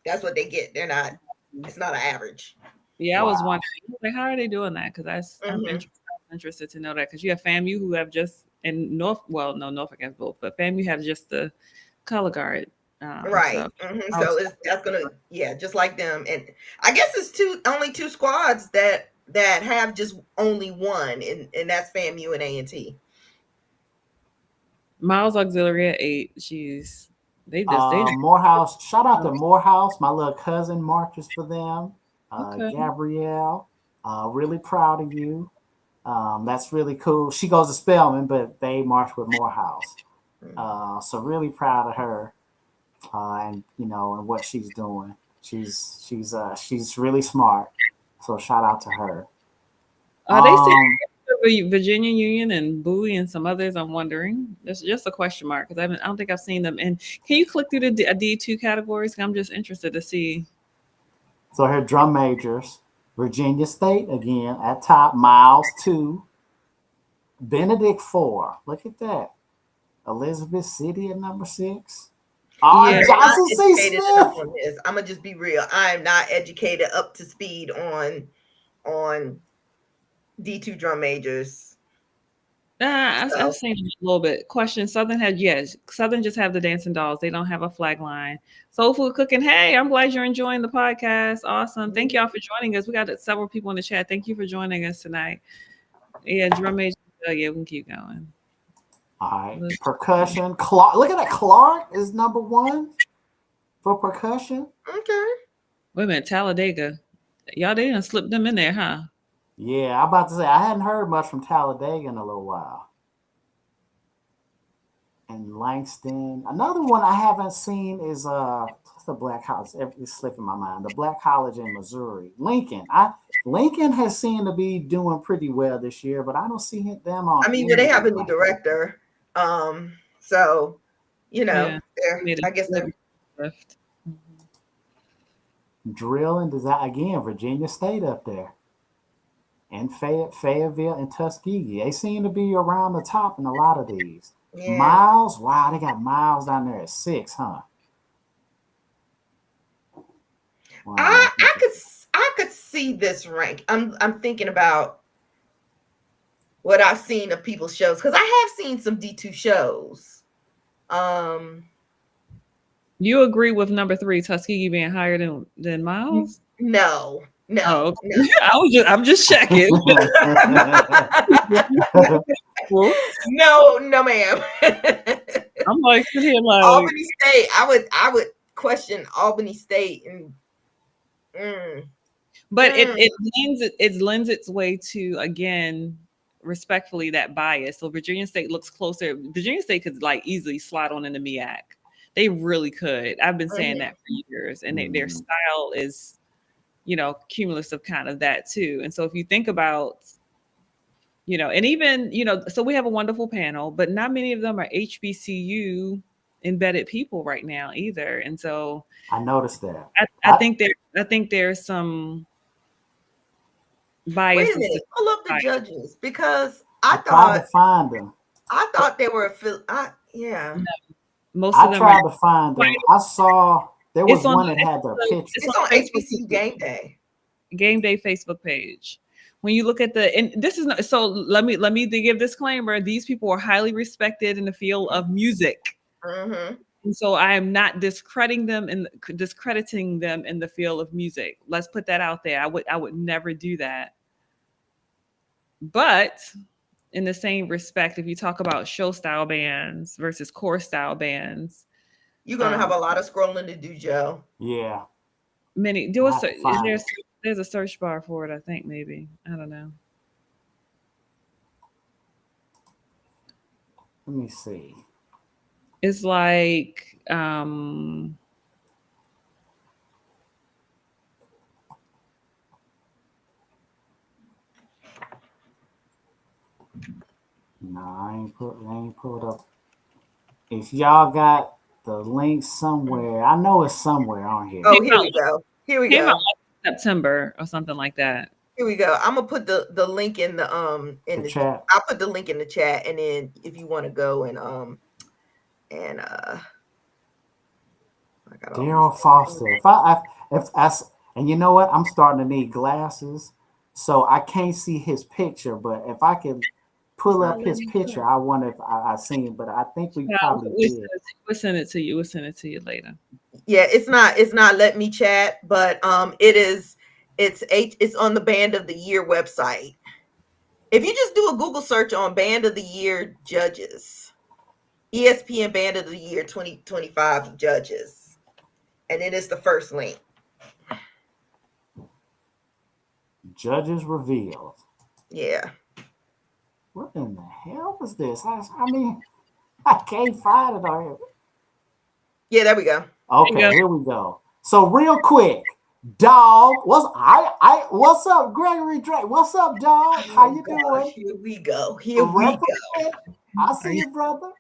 that's what they get. It's not an average. yeah, I was wow. wondering, like, how are they doing that? Because I'm interested to know that because you have FAMU who have just in Norfolk has both, but FAMU have just the color guard. Right. So that's gonna just like them. And I guess it's only two squads that have just only one, and that's FAMU and A&T. Miles Auxiliary at 8. Jeez, they Morehouse, shout out to Morehouse. My little cousin marches for them. okay. Gabrielle, really proud of you. That's really cool. She goes to Spelman, but they march with Morehouse. So really proud of her, and and what she's doing. She's really smart. So shout out to her. They say Um, Virginia Union and Bowie and some others. I'm wondering. It's just a question mark because I don't think I've seen them. And can you click through the D2 categories? I'm just interested to see. so her drum majors, Virginia State again at top, Miles 2, Benedict 4. Look at that. Elizabeth City at number 6. Yeah. Johnson C. Smith. I'm gonna just be real. I am not educated up to speed on D2 drum majors. I've seen a little bit. Question: Southern just have the dancing dolls. They don't have a flag line. Soul Food Cooking. Hey, I'm glad you're enjoying the podcast. Awesome. Thank y'all for joining us. We got several people in the chat. Thank you for joining us tonight. Yeah, drum major. Oh, yeah, we can keep going. All right. Percussion. Clark. Look at that. Clark is number 1 for percussion. Okay. Wait a minute, Talladega. Y'all, they didn't slip them in there, huh? Yeah, I'm about to say I hadn't heard much from Talladega in a little while. And Langston. Another one I haven't seen is what's the black college? It's slipping my mind. The black college in Missouri. Lincoln. Lincoln has seemed to be doing pretty well this year, but I don't see them on. I mean, they have a new director. So I guess they're drill and design again. Virginia State up there, and Fayetteville and Tuskegee. They seem to be around the top in a lot of these. Yeah. Miles, wow, they got Miles down there at 6, huh? Wow, I could see this rank. I'm thinking about what I've seen of people's shows because I have seen some D2 shows. You agree with number 3, Tuskegee being higher than Miles? No. Oh, no. I'm just checking. No, ma'am. I'm like sitting here like Albany State. I would question Albany State and. But it lends its way to, again, respectfully, that bias. So Virginia State looks closer. Virginia State could like easily slide on into MEAC. They really could. I've been saying that for years, and their style is, cumulative kind of that too. And so if you think about, and even, so we have a wonderful panel, but not many of them are HBCU embedded people right now either. And so I noticed that. I think there's some bias. Wait a minute, pull up the judges because I tried to find them. I thought they were yeah. No, most of them. I tried to find them. I saw there was one that had their picture. It's on HBCU Game Day. Game Day Facebook page. when you look at and this is not, so let me give disclaimer. These people are highly respected in the field of music. Mm-hmm. And so I am not discrediting them in the field of music. Let's put that out there. I would never do that. But in the same respect, if you talk about show style bands versus core style bands, you're gonna have a lot of scrolling to do, Joe. Yeah. There's a search bar for it, I think, maybe. I don't know. Let me see. It's like 9 pulled up. If y'all got the link somewhere, I know it's somewhere on here. Oh, here we go. Here we go. September or something like that. Here we go. I'm gonna put the link in the chat. I'll put the link in the chat, and then if you want to go and Daryl Foster. And you know what? I'm starting to need glasses, so I can't see his picture. But if I can pull up his picture, I wonder if I seen it. But I think we probably did. We'll send it to you. We'll send it to you later. Yeah, it's not let me chat, but it's on the Band of the Year website. If you just do a Google search on Band of the Year judges, ESPN Band of the Year 2025 judges, and then it's the first link. Judges revealed. Yeah. What in the hell was this? I mean, I can't find it on here. Yeah, there we go. Okay, here we go. So real quick, dog. What's up, Gregory Drake? What's up, dog? How you doing? Here we go. I see you, brother.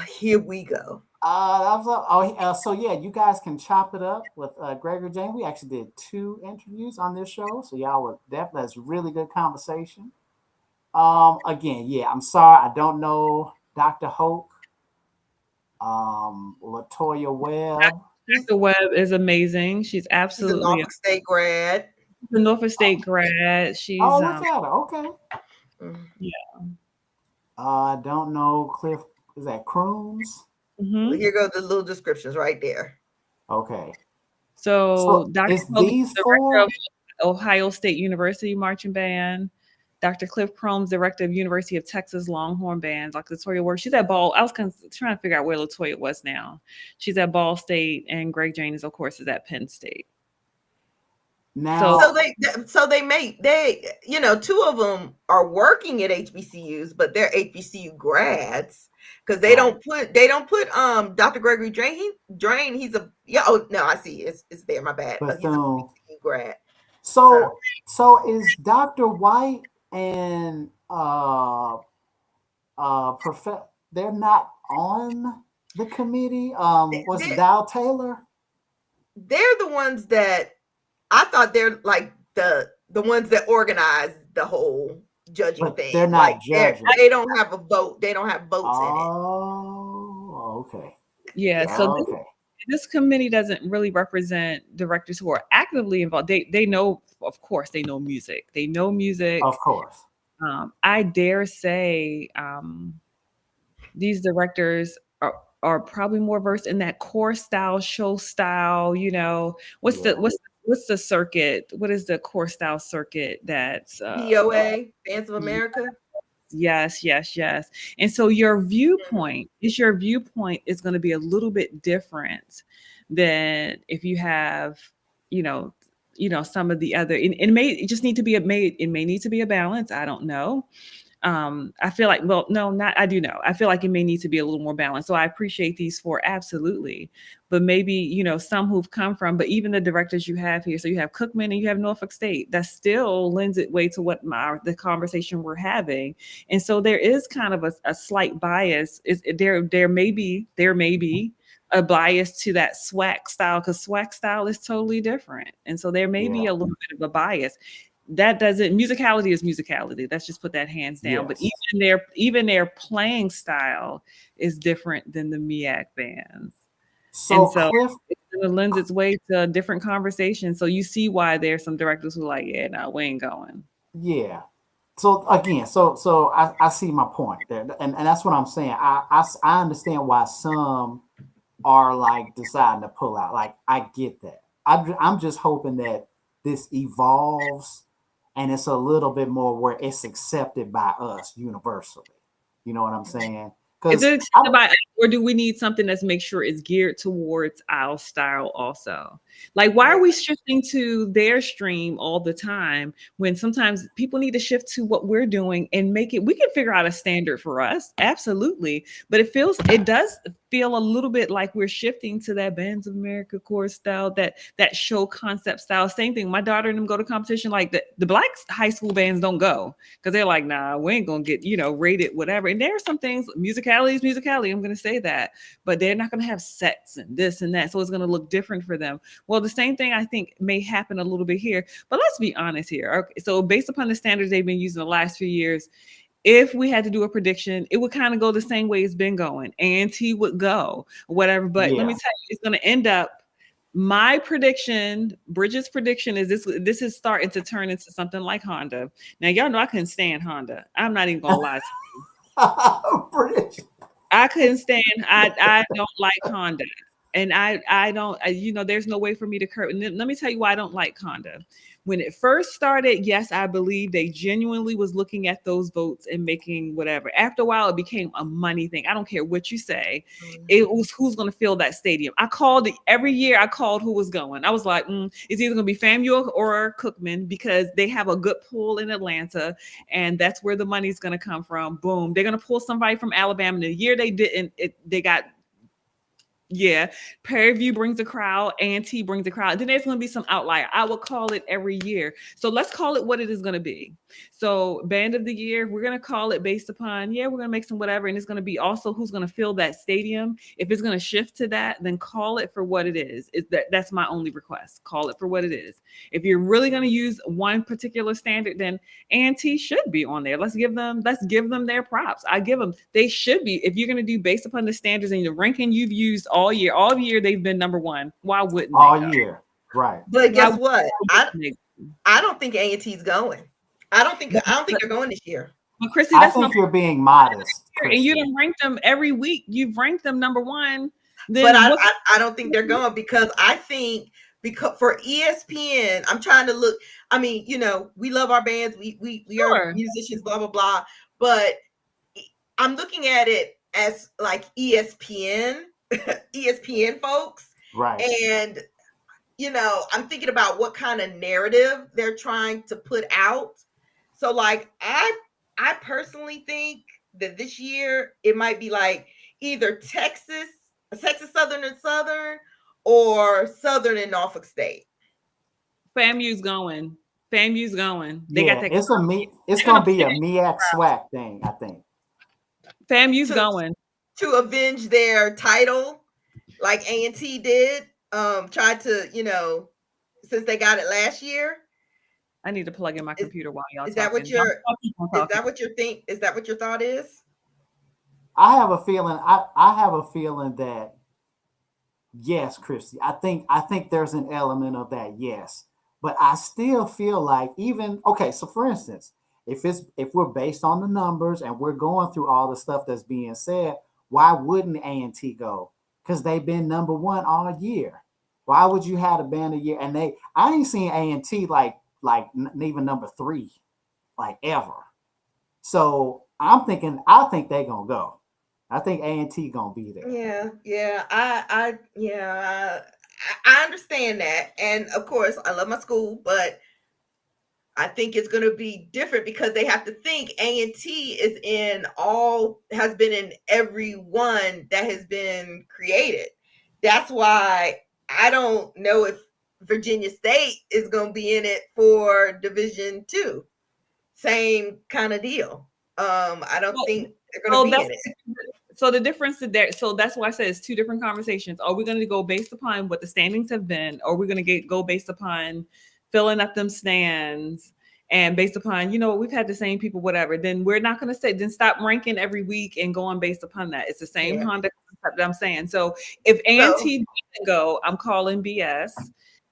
Here we go. So yeah, you guys can chop it up with Gregory James. We actually did 2 interviews on this show, so y'all were definitely, that's really good conversation. Again, yeah, I'm sorry, I don't know Dr. Hope. Latoya Webb. Dr. Webb is amazing. She's absolutely a Norfolk State grad. The Norfolk State grad. She's look at her. Okay. Yeah. I don't know Cliff. Is that Crooms? Mm-hmm. Well, here go the little descriptions right there. Okay. So Dr. Is these director of Ohio State University marching band. Dr. Cliff Cromes, director of University of Texas Longhorn Band. Like Latoya Ward, she's at Ball. I was trying to figure out where Latoya was now. She's at Ball State, and Greg James, of course, is at Penn State. Now, so they 2 of them are working at HBCUs, but they're HBCU grads because they don't put Dr. Gregory Drain. He's I see it's there. My bad. He's a HBCU grad. So is Dr. White and Professor, they're not on the committee? Was Dow Taylor? They're the ones that I thought they're like the ones that organize the whole judging thing. They're not judging. They don't have a vote. They don't have votes in it. Oh, okay. Yeah. So this committee doesn't really represent directors who are actively involved. They know, of course, they know music. They know music. Of course. I dare say these directors are probably more versed in that core style, show style. What's the circuit? What is the core style circuit that's POA, Bands of America? Yes. And so your viewpoint is going to be a little bit different than if you have, some of the other, it may need to be a balance. I don't know. I feel like, I do know. I feel like it may need to be a little more balanced. So I appreciate these 4, absolutely. But maybe, some who've come from, but even the directors you have here. So you have Cookman and you have Norfolk State. That still lends it way to what the conversation we're having. And so there is kind of a slight bias. There may be a bias to that SWAC style, because SWAC style is totally different. And so there may be a little bit of a bias. That doesn't, musicality is musicality. Let's just put that hands down. Yes. But even their playing style is different than the MEAC bands. So Cliff, it lends its way to a different conversation. So you see why there's some directors who are like, yeah, no, we ain't going. Yeah. So again, so I see my point there, and that's what I'm saying. I understand why some are like deciding to pull out. Like I get that. I'm just hoping that this evolves and it's a little bit more where it's accepted by us universally. You know what I'm saying? Is Because it accepted by us, or do we need something that's make sure it's geared towards our style also? Like, why are we shifting to their stream all the time when sometimes people need to shift to what we're doing and make it? We can figure out a standard for us, absolutely, but it does feel a little bit like we're shifting to that Bands of America core style, that show concept style. Same thing. My daughter and them go to competition. Like the black high school bands don't go because they're like, nah, we ain't gonna get rated whatever. And there are some things, musicality is musicality. I'm gonna say that, but they're not gonna have sets and this and that, so it's gonna look different for them. Well, the same thing I think may happen a little bit here, but let's be honest here. Okay, so based upon the standards they've been using the last few years, if we had to do a prediction, it would kind of go the same way it's been going. A&T would go, whatever. But let me yeah, tell you, it's going to end up. My prediction, Bridget's prediction, is this is starting to turn into something like Honda. Now, y'all know I couldn't stand Honda. I'm not even gonna lie to you. British. I couldn't stand. I don't like Honda, and I don't. There's no way for me to curb. And let me tell you why I don't like Honda. When it first started, yes, I believe they genuinely was looking at those votes and making whatever. After a while, it became a money thing. I don't care what you say. It was who's going to fill that stadium. I called it every year. I called who was going. I was like, it's either going to be FAMU or Cookman because they have a good pool in Atlanta, and that's where the money's going to come from. Boom, they're going to pull somebody from Alabama. The year they didn't, they got. Yeah, Prairie View brings a crowd, A&T brings a crowd. Then there's going to be some outlier. I will call it every year. So let's call it what it is going to be. So Band of the Year, we're going to call it based upon, we're going to make some whatever. And it's going to be also who's going to fill that stadium. If it's going to shift to that, then call it for what it is. That's my only request. Call it for what it is. If you're really going to use one particular standard, then A&T should be on there. Let's give them their props. I give them, they should be. If you're going to do based upon the standards and the ranking you've used all year they've been number one. Why wouldn't they? All year, right? But guess Why what? wouldn't they? I don't think A&T's going. I don't think they're going this year. Well, Chrissy, I that's my think you're being modest, point. And you Christy. don't rank them every week. You've ranked them number one. But Then I don't think they're going because I think because for ESPN, I'm trying to look. I mean, we love our bands. We are musicians, blah blah blah. But I'm looking at it as like ESPN, ESPN folks, Right. and I'm thinking about what kind of narrative they're trying to put out. So like I personally think that this year it might be like either Texas Southern and Southern or Southern and Norfolk State. FAMU's going. FAMU's going. They Yeah, got that. it's gonna be a MEAC SWAC thing, I think. FAMU's going to avenge their title, like A&T did. Tried to, since they got it last year. I need to plug in my computer while y'all is talking. Is that what your thought is? I have a feeling. I have a feeling that yes, Christy. I think there's an element of that. Yes, but I still feel like even okay. So for instance, if we're based on the numbers and we're going through all the stuff that's being said, why wouldn't A&T go? Because they've been number one all year. Why would you have a band of year? And I ain't seen A&T like even number 3, like ever. So I think they're gonna go. I think A&T gonna be there. Yeah. I understand that, and of course, I love my school, but I think it's going to be different because they have to think A&T has been in every one that has been created. That's why I don't know if Virginia State is going to be in it for Division II. Same kind of deal. I don't think they're going to be in it. So the difference is there. So that's why I said it's two different conversations. Are we going to go based upon what the standings have been, or are we going to go based upon filling up them stands and based upon, we've had the same people, whatever, then we're not going to say, then stop ranking every week and going based upon that. It's the same Honda concept that I'm saying. So if A&T doesn't go, I'm calling BS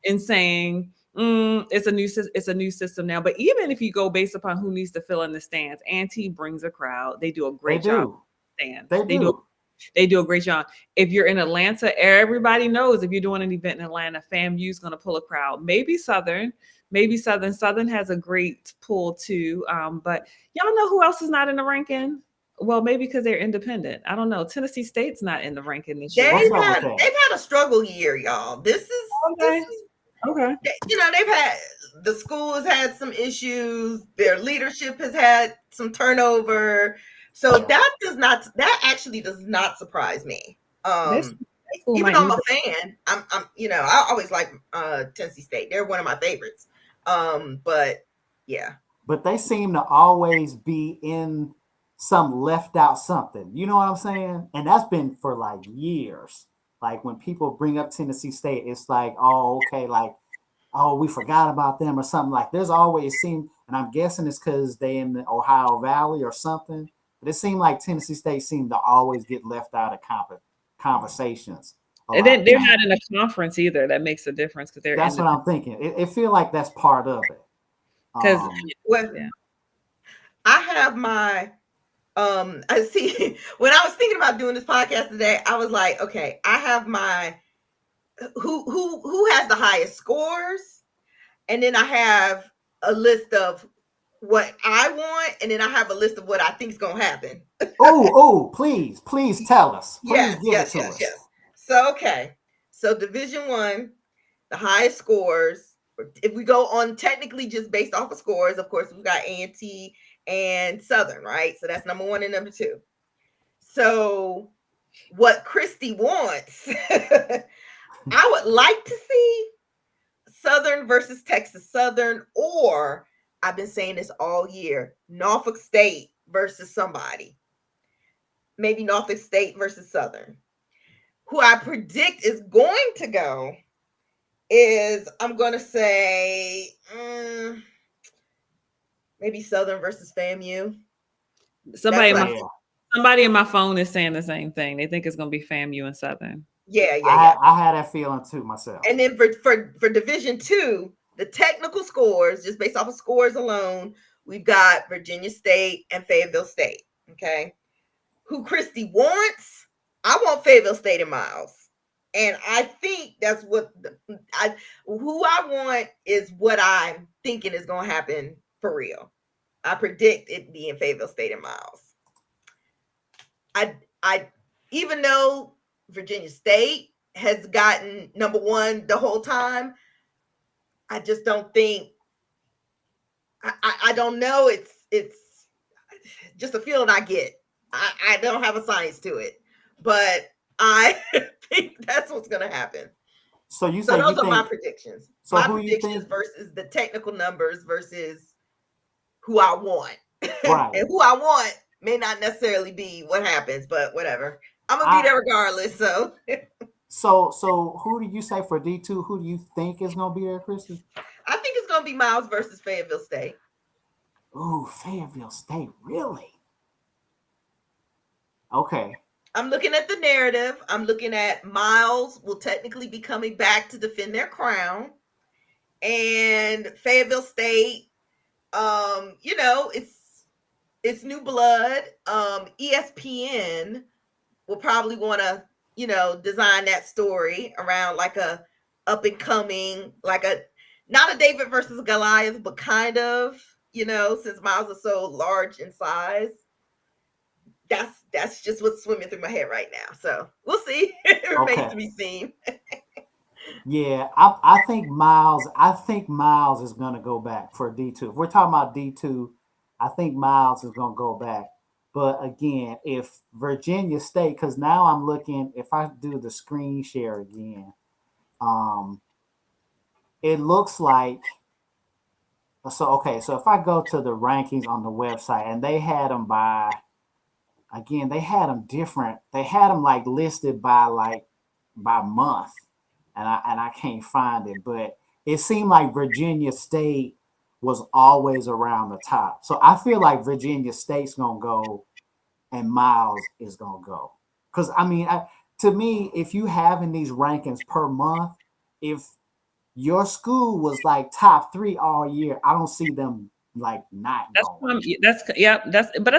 and saying, It's a new system now. But even if you go based upon who needs to fill in the stands, Auntie brings a crowd. They do a They great job. do. Stands. They do. They do a great job. If you're in Atlanta, everybody knows if you're doing an event in Atlanta, FAMU is going to pull a crowd. Maybe Southern. Southern has a great pull too. But y'all know who else is not in the ranking? Well, maybe because they're independent. I don't know. Tennessee State's not in the ranking this year. What's up with that? They've had a struggle year, y'all. This Okay. is Okay. they've had, the school has had some issues. Their leadership has had some turnover. So that actually does not surprise me. Even though I'm a fan, I'm I always like Tennessee State. They're one of my favorites. But yeah. But they seem to always be in some left out something. You know what I'm saying? And that's been for like years. Like when people bring up Tennessee State, it's like, oh, okay, like, oh, we forgot about them or something. Like there's always seemed, and I'm guessing it's because they in the Ohio Valley or something. But it seemed like Tennessee State seemed to always get left out of conversations. And then they're not in a conference either. That makes a difference because they're. That's what I'm thinking. It feel like that's part of it. Because I have my I see when I was thinking about doing this podcast today, I was like, okay, I have my who has the highest scores, and then I have a list of what I want, and then I have a list of what I think is gonna happen. Please tell us. Please give it to us. So so Division 1, the highest scores. If we go on technically just based off of scores, of course we've got A&T and Southern, right? So that's number 1 and number 2. So what Christy wants, I would like to see Southern versus Texas Southern, or I've been saying this all year, Norfolk State versus somebody. Maybe Norfolk State versus Southern. Who I predict is going to go is, I'm going to say, maybe Southern versus FAMU. Somebody in my phone is saying the same thing. They think it's going to be FAMU and Southern. Yeah. I had that feeling too myself. And then for Division 2, the technical scores, just based off of scores alone, we've got Virginia State and Fayetteville State. Okay. Who Christy wants, I want Fayetteville State and Miles. And I think that's what who I want is what I'm thinking is going to happen for real. I predict it being Fayetteville State and Miles. I even though Virginia State has gotten number 1 the whole time, I just don't think. I don't know. It's just a feeling I get. I don't have a science to it, but I think that's what's going to happen. So those are my predictions. So my predictions versus the technical numbers versus who I want. Right. And who I want may not necessarily be what happens, but whatever. I'm gonna be there regardless. So who do you say for D2? Who do you think is gonna be there, Christy? I think it's gonna be Miles versus Fayetteville State. Ooh, Fayetteville State, really? Okay. I'm looking at the narrative. I'm looking at Miles will technically be coming back to defend their crown. And Fayetteville State, it's new blood. ESPN will probably want to, design that story around like a up and coming, like not a David versus Goliath, but kind of, since Miles is so large in size. That's just what's swimming through my head right now. So we'll see. It remains to be seen. Yeah, I think Miles is gonna go back for D2. If we're talking about D2, I think Miles is gonna go back. But again, if Virginia State, because now I'm looking, if I do the screen share again, it looks like so if I go to the rankings on the website and they had them they had them different. They had them like listed by month. And I can't find it, but it seemed like Virginia State was always around the top. So I feel like Virginia State's gonna go and Miles is gonna go. Because to me, if you having these rankings per month, if your school was like top 3 all year. I don't see them like not going. That's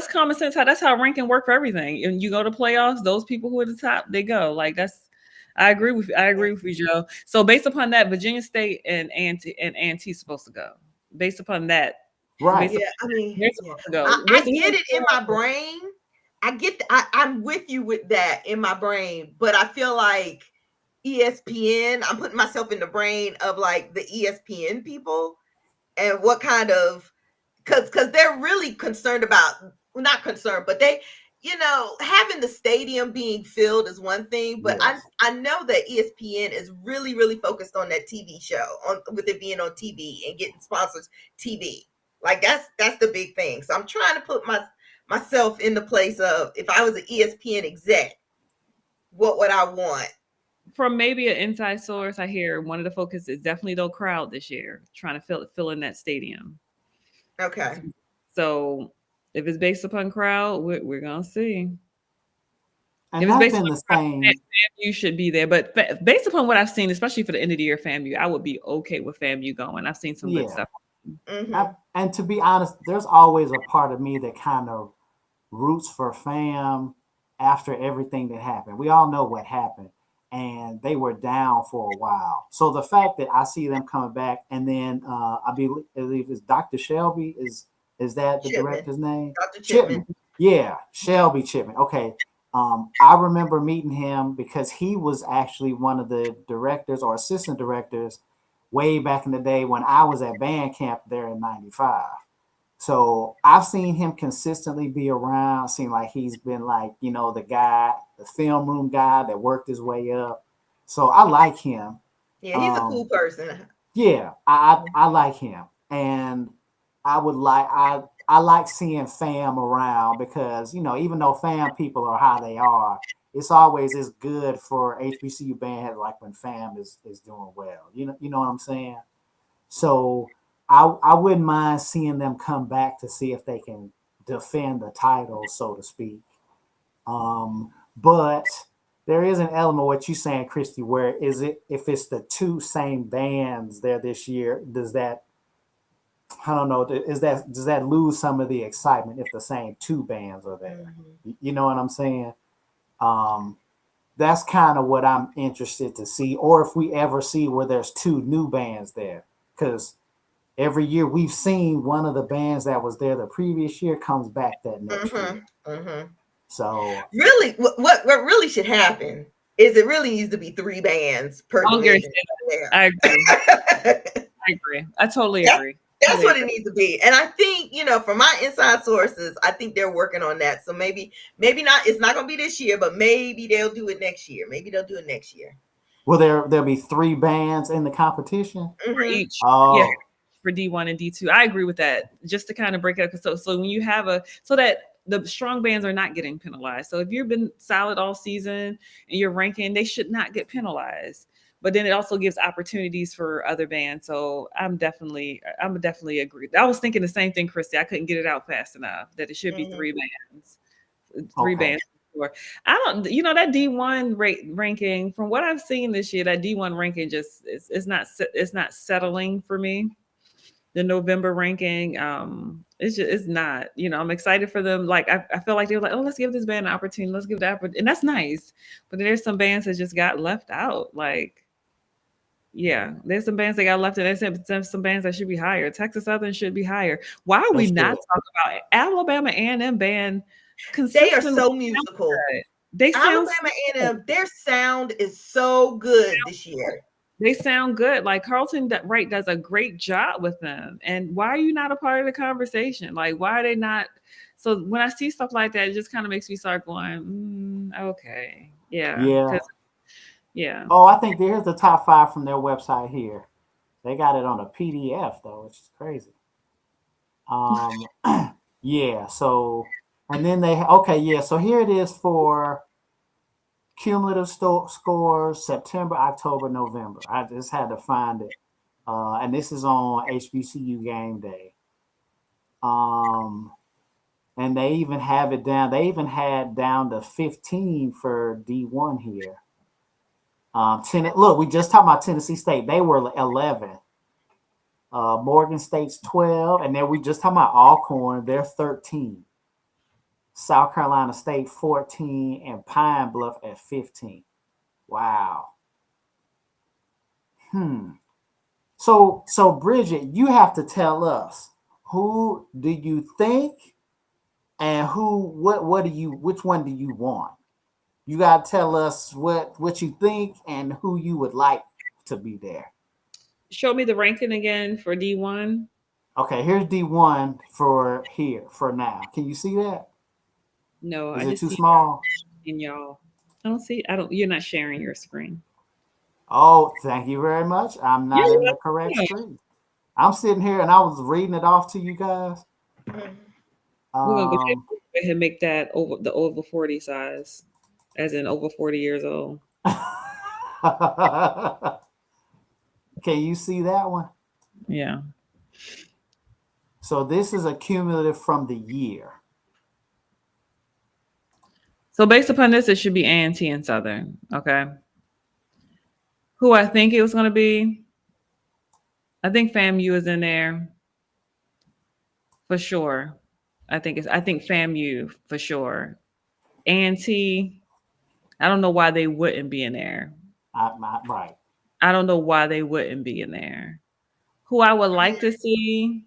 common sense. That's how ranking work for everything. And you go to playoffs, those people who are at the top, they go. Like that's I agree with you, Joe. So based upon that, Virginia State and Auntie's supposed to go. Based upon that, Right. Yeah, I mean, they're yeah. supposed to go. I get it in my brain. I'm with you with that in my brain, but I feel like ESPN, I'm putting myself in the brain of like the ESPN people and what kind of because they're really concerned about well, not concerned, but they, having the stadium being filled is one thing, but Yes. I know that ESPN is really, really focused on that TV show, on with it being on TV and getting sponsors TV. Like that's the big thing. So I'm trying to put myself in the place of if I was an ESPN exec, what would I want? From maybe an inside source, I hear one of the focus is definitely the crowd this year, trying to fill in that stadium. Okay. So if it's based upon crowd, we're gonna see. And If it's that's based been upon the crowd, same. FAMU should be there. But based upon what I've seen, especially for the end of the year FAMU, I would be okay with FAMU going. I've seen some good Yeah. stuff. Mm-hmm. And to be honest, there's always a part of me that kind of roots for fam after everything that happened. We all know what happened, and they were down for a while. So the fact that I see them coming back, and then believe it's Dr. Shelby is that the Chipman, director's name? Dr. Chipman. Chipman. Yeah, Shelby Chipman. Okay. I remember meeting him because he was actually one of the directors or assistant directors way back in the day when I was at band camp there in '95. So I've seen him consistently be around. Seem like he's been like, the guy, the film room guy that worked his way up. So I like him. Yeah, he's a cool person. Yeah, I like him. And I like seeing fam around because, even though fam people are how they are, it's always as good for HBCU band like when fam is doing well. You know what I'm saying? So I wouldn't mind seeing them come back to see if they can defend the title, so to speak. But there is an element of what you're saying, Christy, where is it if it's the two same bands there this year, does that I don't know, does that lose some of the excitement if the same two bands are there? Mm-hmm. You know what I'm saying? Um, that's kind of what I'm interested to see, or if we ever see where there's two new bands there, because every year we've seen one of the bands that was there the previous year comes back that next year. Mm-hmm. Mm-hmm. So Really, what really should happen is it really needs to be 3 bands per division. I agree. I agree. I totally agree. That's what it needs to be. And I think, from my inside sources, I think they're working on that. So maybe not, it's not gonna be this year, but maybe they'll do it next year. Maybe they'll do it next year. will there'll be 3 bands in the competition? For each. Oh. Yeah. For D1 and D2. I agree with that. Just to kind of break it up. So when you have so that the strong bands are not getting penalized. So if you've been solid all season and you're ranking, they should not get penalized. But then it also gives opportunities for other bands. So I'm definitely agree. I was thinking the same thing, Christy. I couldn't get it out fast enough that it should be 3 bands. 3 bands. I don't, that D1 ranking from what I've seen this year, that D1 ranking just it's not settling for me. The November ranking, it's not, I'm excited for them. Like, I feel like they were like, oh, let's give this band an opportunity. Let's give that, and that's nice. But there's some bands that just got left out. Like, yeah, there's some bands that got left, and there's some bands that should be higher. Texas Southern should be higher. Why are we not talking about Alabama A&M band? They are so musical. They sound Alabama A&M, their sound is so good this year. They sound good. Like Carlton Wright does a great job with them. And why are you not a part of the conversation? Like, why are they not? So when I see stuff like that, it just kind of makes me start going, okay. Yeah. Yeah. Oh, I think there's the top 5 from their website here. They got it on a PDF though, which is crazy. Yeah. So, and then so here it is for cumulative scores September, October, November. I just had to find it. And this is on HBCU game day. And they even have it down. They even had down to 15 for D1 here. Look, we just talked about Tennessee State. They were 11. Morgan State's 12, and then we just talking about Alcorn. They're 13. South Carolina State 14, and Pine Bluff at 15. Wow. So Bridget, you have to tell us, who do you think, and what do you, which one do you want? You got to tell us what you think and who you would like to be there. Show me the ranking again for D1. Okay, here's D1 for now. Can you see that? No, Is I it just too see small? in y'all. I don't see. You're not sharing your screen. Oh, thank you very much. I'm not in the correct screen. I'm sitting here and I was reading it off to you guys. We're gonna go ahead and make that over 40 size, as in over 40 years old. Can you see that one? Yeah. So this is a cumulative from the year. So based upon this, it should be A&T and Southern. Okay. Who I think it was going to be? I think FAMU is in there for sure. I think FAMU for sure. A&T, I don't know why they wouldn't be in there. Right. I don't know why they wouldn't be in there. Who I would like to see,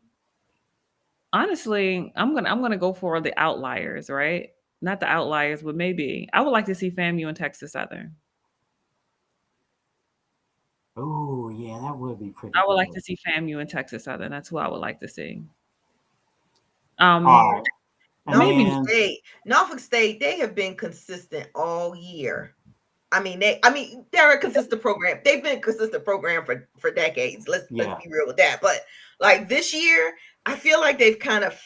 honestly, I'm gonna go for the outliers, right? Not the outliers, but maybe I would like to see FAMU and Texas Southern. Oh yeah, that would be pretty. I would like to see FAMU and Texas Southern. That's who I would like to see. All right. Norfolk State, they have been consistent all year. They're a consistent program. They've been a consistent program for decades. Let's be real with that. But like this year, I feel like they've kind of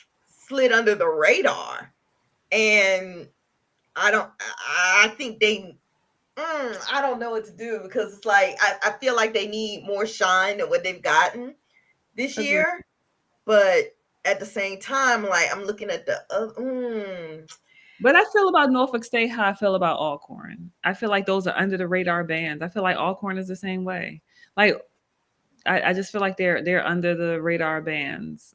slid under the radar, and I think I don't know what to do, because it's like I feel like they need more shine than what they've gotten this year. But at the same time, like I'm looking at the But I feel about Norfolk State how I feel about Alcorn. I feel like those are under the radar bands. I feel like Alcorn is the same way. Like I just feel like they're under the radar bands.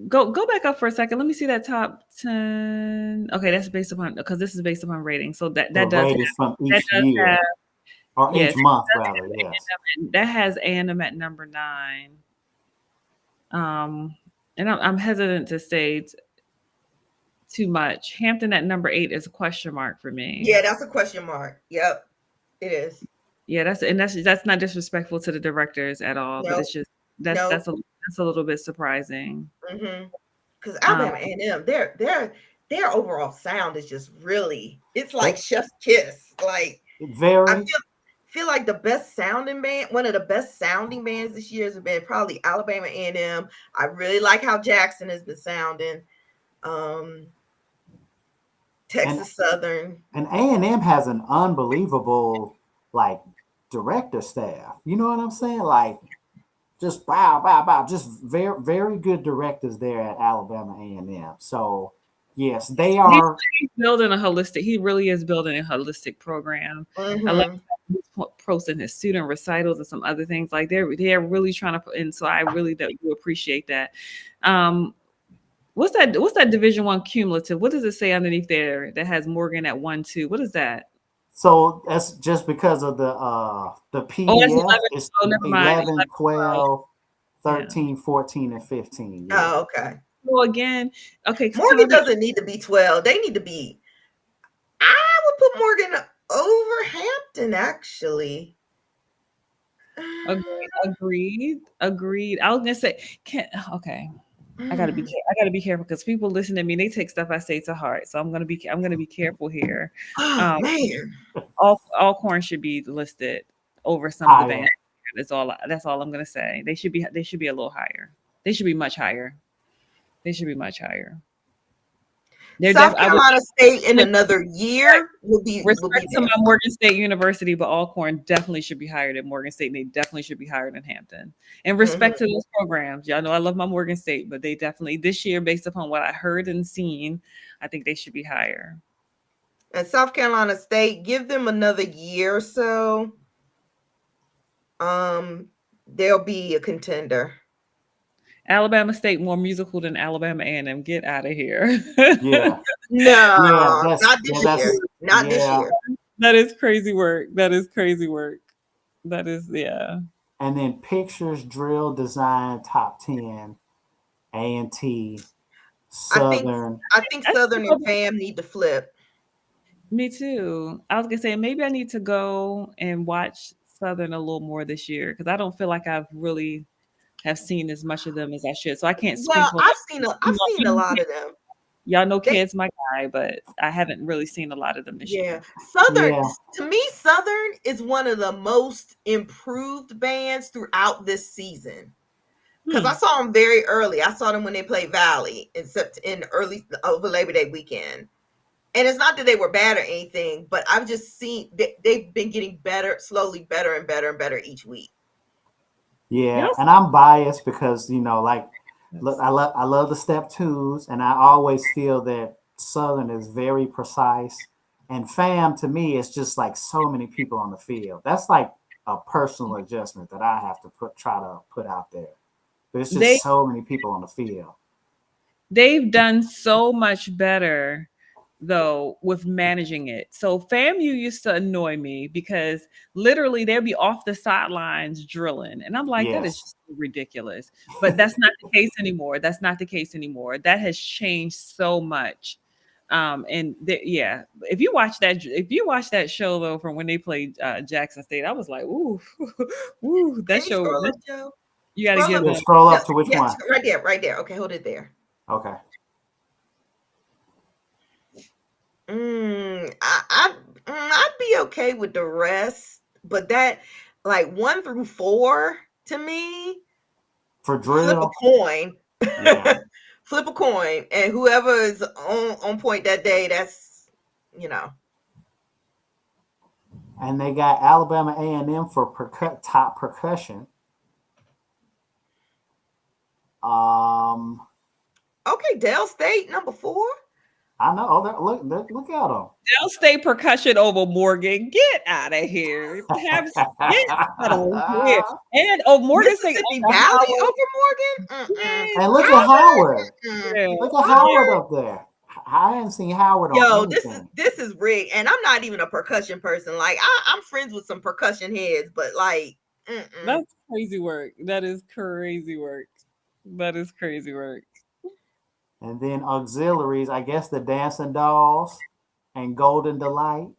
Go back up for a second. Let me see that top 10. Okay, that's based upon, because this is based upon rating. So that does have, from each year or each month rather. Yes. That has A&M at number 9. And I'm hesitant to say too much. Hampton at number 8 is a question mark for me. Yeah, that's a question mark. Yep, it is. Yeah, that's not disrespectful to the directors at all, but it's just that's a little bit surprising. Because Alabama A&M, their overall sound is just really, it's like chef's kiss. Like I feel like the best sounding band, one of the best sounding bands this year has been probably Alabama A&M. I really like how Jackson has been sounding. Texas Southern, and A&M has an unbelievable like director staff. You know what I'm saying? Like just bow, just very, very good directors there at Alabama A&M. So yes, they are. He's building a holistic. He really is building a holistic program. I love posting his student recitals and some other things. Like they're really trying to, and so I really do appreciate that. What's that Division I cumulative? What does it say underneath there that has Morgan at 1-2? What is that? So that's just because of the PDF. It's 11, 12, 13, 14, and 15. Yeah. Oh, okay. Well, again, okay. Morgan doesn't need to be 12. They need to be. I would put Morgan over Hampton, actually. Agreed. I was gonna say, okay. I gotta be careful, because people listen to me. They take stuff I say to heart, so I'm gonna be careful here. Man, Alcorn should be listed over some of the bands. That's all I'm gonna say. They should be a little higher. They should be much higher. South Carolina State in another year will be. Respect to my Morgan State University, but Alcorn definitely should be higher than Morgan State, and they definitely should be higher than Hampton. And respect to those programs. Y'all know I love my Morgan State, but they definitely this year, based upon what I heard and seen, I think they should be higher. And South Carolina State, give them another year or so. They'll be a contender. Alabama State more musical than Alabama A&M. Get out of here. Yeah. No, Yeah, not this year. Not this yeah. year. That is crazy work. That is crazy work. That is, yeah. And then pictures, drill, design, top 10, A&T, I think Southern. I think Southern and FAM need to flip. Me too. I was gonna say maybe I need to go and watch Southern a little more this year because I don't feel like I've really have seen as much of them as I should. So I can't Well, speak on. I've seen a lot of them. Y'all know They, Kid's my guy, but I haven't really seen a lot of them this yeah, year. Southern, Yeah. to me, Southern is one of the most improved bands throughout this season. Because I saw them very early. I saw them when they played Valley in early over Labor Day weekend. And it's not that they were bad or anything, but I've just seen they've been getting better, slowly better and better and better each week. Yeah, Yes. and I'm biased because like, look, I love the step twos, and I always feel that Southern is very precise, and fam to me is just like so many people on the field. That's like a personal adjustment that I have to try to put out there. There's They just so many people on the field. they've done so much better though with managing it. So FAMU used to annoy me because literally they'd be off the sidelines drilling. And I'm like, that is Yes. just ridiculous. But that's not the case anymore. That's not the case anymore. That has changed so much. Yeah, if you watch that show though from when they played Jackson State, I was like, ooh, ooh, that Can you show. scroll up, Joe? You got to Scroll give up. Yeah, them. scroll Yeah, up to which yeah, one? right there. Okay, hold it there. Okay. I'd be okay with the rest, but that like 1 through 4 to me, For flip a drill, coin. yeah. Flip a coin, and whoever is on point that day, that's you know. And they got Alabama A&M for top percussion. Um, Okay, Dale State number 4. I know. Oh, look at them. They'll stay percussion over Morgan. Get out of here. Get out of here. And Morgan saying Mississippi over Valley Howard. over Morgan. Yes, And look at Howard. yeah. Look at Howard up there. I haven't seen Howard on Yo, anything. this is rigged, and I'm not even a percussion person. Like I'm friends with some percussion heads, but like That's crazy work. That is crazy work. That is crazy work. And then auxiliaries, I guess the Dancing Dolls and Golden Delight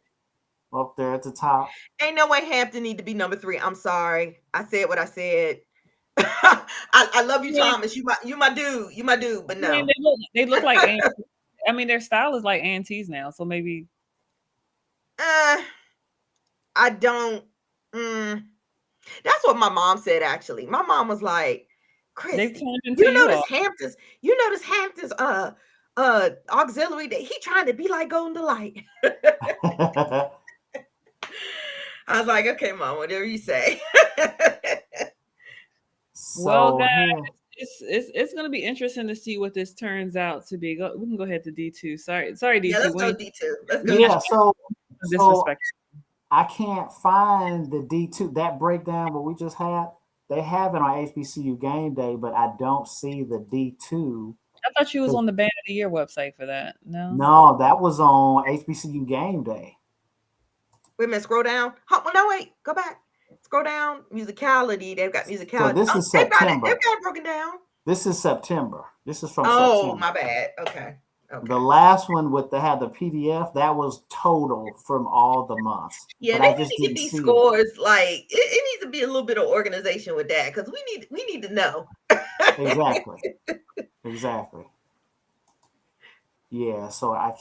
up there at the top. ain't no way Hampton need to be number 3. I'm sorry, I said what I said. I love you, Thomas. You my dude. You my dude. But no, I mean, they look like aunties. I mean, their style is like aunties now. So maybe I don't. That's what my mom said. Actually, my mom was like, they've "Christy, turned into you you notice all. Hampton's. Auxiliary that he trying to be like Golden Delight." I was like, "Okay, mom, whatever you say." Well, So guys, here, it's going to be interesting to see what this turns out to be. We can go ahead to D2. Sorry, D2. Yeah, let's go D2. Let's go. yeah, so Disrespect. I can't find the D2, that breakdown what we just had. They have it on HBCU game day, but I don't see the D2. I thought you was on the Band of the Year website for that. No, No, that was on HBCU game day. Wait a minute, scroll down. No, wait, go back. Scroll down. Musicality. They've got musicality. So this is They've got September. it broken down. This is September. This is from Oh, September. my bad. Okay. The last one they had the PDF, that was total from all the months. Yeah, but they I just need to get didn't these see scores. Like it needs to be a little bit of organization with that because we need to know. Exactly. Exactly. Yeah, so I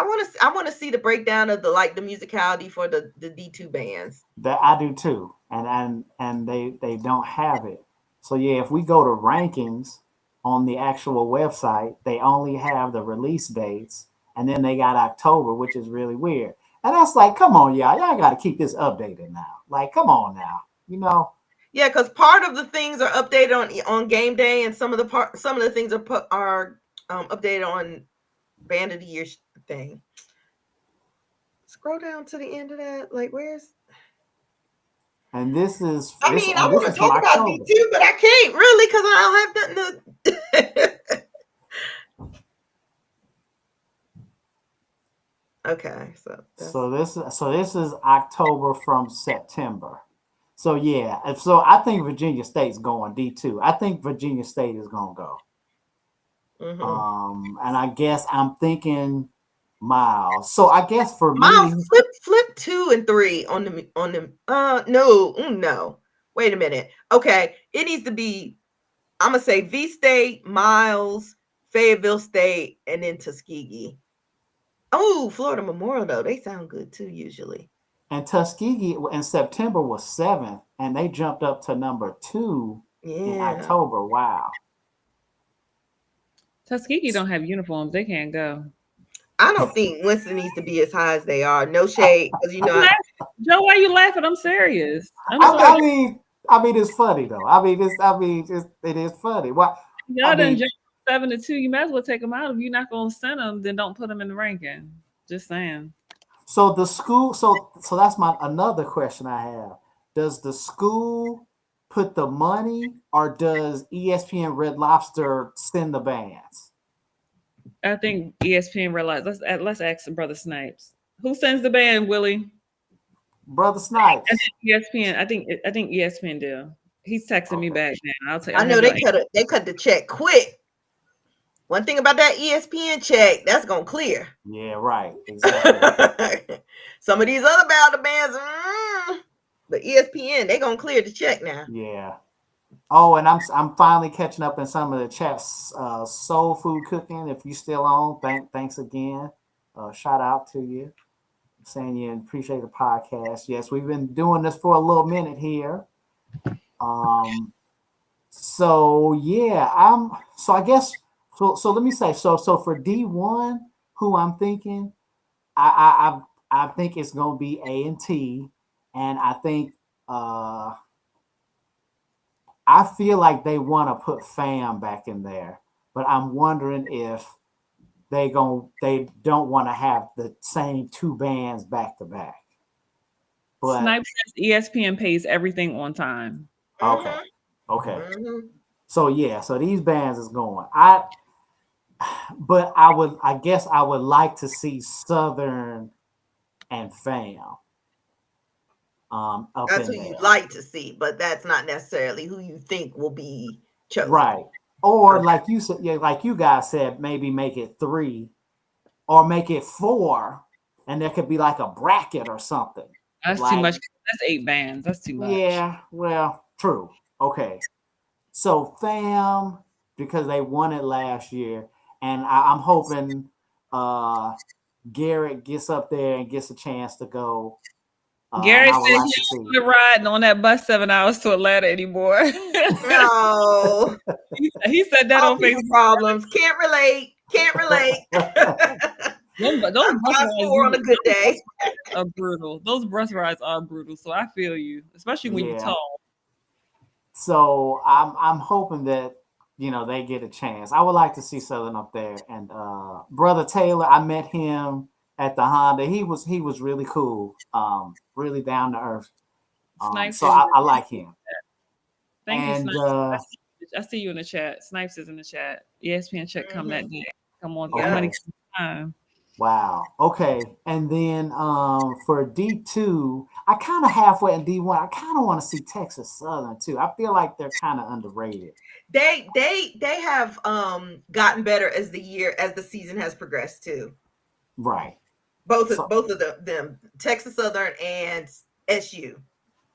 want to see the breakdown of the musicality for the D2 bands. That I do too. And they don't have it. So yeah, if we go to rankings on the actual website, they only have the release dates, and then they got October, which is really weird. And that's like, come on, y'all got to keep this updated now. Like, come on now, Yeah, because part of the things are updated on game day, and some of the things are updated on Band of the Year thing. Scroll down to the end of that. Like, where's? And this is I this mean, I and this want is to from talk about October. D2, but I can't really because I don't have nothing to. Okay, so that's So this is October from September. So yeah, so I think Virginia State's going D2. I think Virginia State is gonna go. mhm. And I guess I'm thinking Miles. So I guess for Miles, me, flip 2 and 3 on the no. Wait a minute. Okay, it needs to be. I'm gonna say V State, Miles, Fayetteville State, and then Tuskegee. Oh, Florida Memorial though, they sound good too usually. and Tuskegee in September was 7th, and they jumped up to number 2 in Yeah, October. Wow. Tuskegee don't have uniforms. They can't go. I don't think Winston needs to be as high as they are. No shade, because I'm laughing. Joe, why you laughing? I'm serious. I'm I, sorry. I mean, I mean, it's funny though. It is funny. Why? I Y'all done mean, jumped 7-2. You might as well take them out. If you're not gonna send them, then don't put them in the ranking. Just saying. so the school. So that's my another question I have. Does the school put the money, or does ESPN Red Lobster send the bands? I think ESPN realized. Let's ask Brother Snipes. Who sends the band, Willie? Brother I Snipes. think ESPN. I think ESPN do. He's texting me Okay. back now. I'll tell you. I I know have no. they cut the check quick. One thing about that ESPN check, that's gonna clear. Yeah. Right. Exactly. Some of these other Bowder bands, but ESPN, they gonna clear the check now. Yeah. Oh, and I'm finally catching up in some of the chats. Soul Food Cooking, if you still on, thanks again. Shout out to you, saying you appreciate the podcast. Yes, we've been doing this for a little minute here. So yeah, so I guess so let me say so for D1, who I'm thinking, I think it's gonna be A&T, and I think I feel like they want to put fam back in there, but I'm wondering if they don't want to have the same two bands back to back. But Snipes says ESPN pays everything on time. okay, okay. Mhm. So yeah, so these bands is going. But I guess I would like to see Southern and fam up That's in who you'd there. like to see, but that's not necessarily who you think will be chosen. Right. Or Okay. like you said, yeah, like you guys said, maybe make it 3 or make it 4, and there could be like a bracket or something. That's too Like, much. That's 8 bands. That's too much. yeah, well, true. Okay. So fam, because they won it last year, and I'm hoping Garrett gets up there and gets a chance to go. And Garrett I said would he like to don't see. want to ride on that bus 7 hours to Atlanta anymore. No, he said that all on people Facebook. problems. Can't relate. Can't relate. Those I'm bus 5'4" on a rides, good day. are brutal. Those bus rides are brutal. So I feel you, especially when you're Yeah. tall. So I'm hoping that they get a chance. I would like to see Southern up there. And Brother Taylor, I met him at the Honda. He was really cool. Really down to earth. Snipes So is. I like him. Thank you, And Snipes. I see you in the chat. Snipes is in the chat. ESPN check come that day. Come on, Yeah. money okay. time. Wow. Okay. And then for D2, I kind of halfway in D1. I kind of want to see Texas Southern too. I feel like they're kind of underrated. They have gotten better as the season has progressed too. Right. Both So of them, Texas Southern and SU,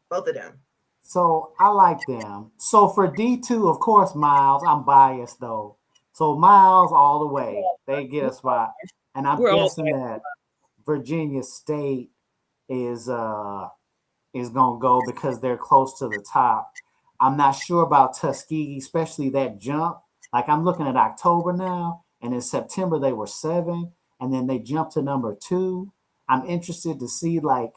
both of them. So I like them. So for D2, of course, Miles, I'm biased though. So Miles all the way. They get a spot. And I'm We're all guessing that Virginia State is gonna go because they're close to the top. I'm not sure about Tuskegee, especially that jump. Like I'm looking at October now, and in September they were 7, and then they jumped to number 2. I'm interested to see like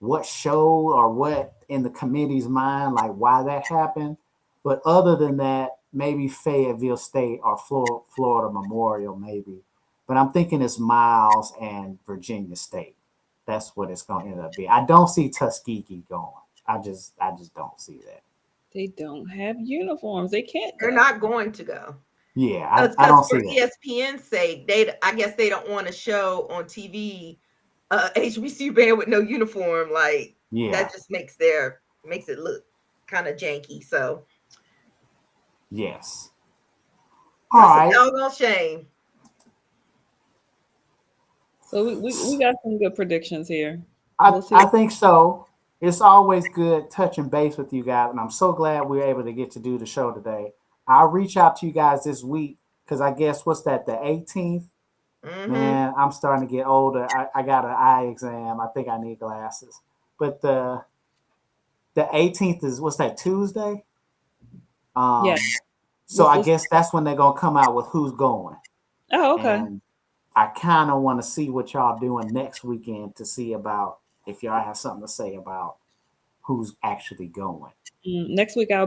what showed or what in the committee's mind, like why that happened. But other than that, maybe Fayetteville State or Florida Memorial, maybe. But I'm thinking it's Miles and Virginia State. that's what it's going to end up being. I don't see Tuskegee going. I just don't see that. They don't have uniforms. They can't They're go. not going to go. Yeah, I Because don't for see that. ESPN's sake, I guess they don't want to show on TV HBCU band with no uniform. Like Yeah, that just makes it look kind of janky. So yes. All that's a right. doggone shame. So we got some good predictions here. I, We'll see. I think so. It's always good touching base with you guys, and I'm so glad we were able to get to do the show today. I'll reach out to you guys this week because I guess what's that, the 18th? Mm-hmm. Man, I'm starting to get older. I got an eye exam. I think I need glasses. But the 18th is what's that, Tuesday? Yeah. So I Let's- guess that's when they're gonna come out with who's going. Oh, okay. And I kind of want to see what y'all doing next weekend to see about if y'all have something to say about who's actually going. Next weekend I'll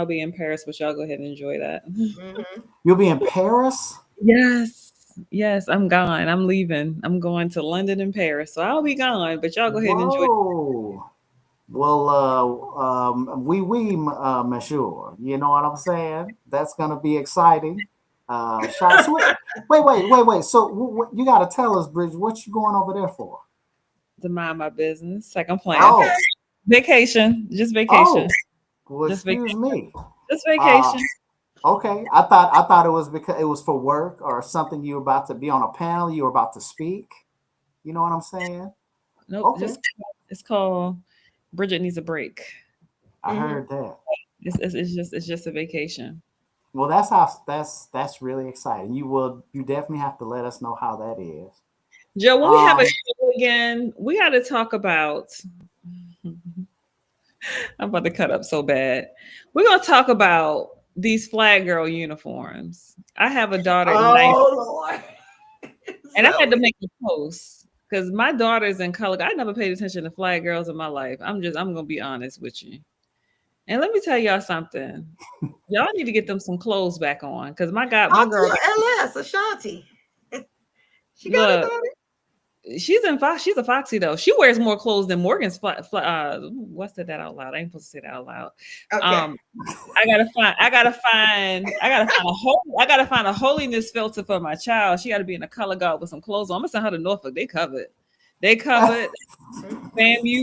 be in Paris, but y'all go ahead and enjoy that. Mm-hmm. You'll be in Paris? Yes, I'm gone. I'm leaving. I'm going to London and Paris, so I'll be gone. But y'all go ahead and enjoy. Whoa. Well, monsieur. You know what I'm saying? That's gonna be exciting. Shots. Wait. So you got to tell us, Bridge, what you going over there for? To mind my business, like I'm playing. Oh, Vacation, just oh. vacation, Well, just excuse vacation, me. just vacation. Okay. I thought it was because it was for work or something. You were about to be on a panel. You were about to speak. You know what I'm saying? Nope, Okay. just it's called Bridget Needs a Break. I Mm-hmm. heard that. It's just a vacation. Well, that's really exciting. You definitely have to let us know how that is. Joe, when we have a Um, show again, we got to talk about. I'm about to cut up so bad. We're gonna talk about these flag girl uniforms. I have a daughter in ninth, Oh Lord. and I had to make a post because my daughter's in color. I never paid attention to flag girls in my life. I'm gonna be honest with you. And let me tell y'all something. Y'all need to get them some clothes back on because my God, my Talk girl, to LS Ashanti. She got a look, daughter. she's a foxy though. She wears more clothes than Morgan's. What's that out loud? I ain't supposed to say that out loud. Okay. I gotta find a holiness filter for my child. She got to be in a color guard with some clothes on. I'm gonna send her to Norfolk. They covered. FAMU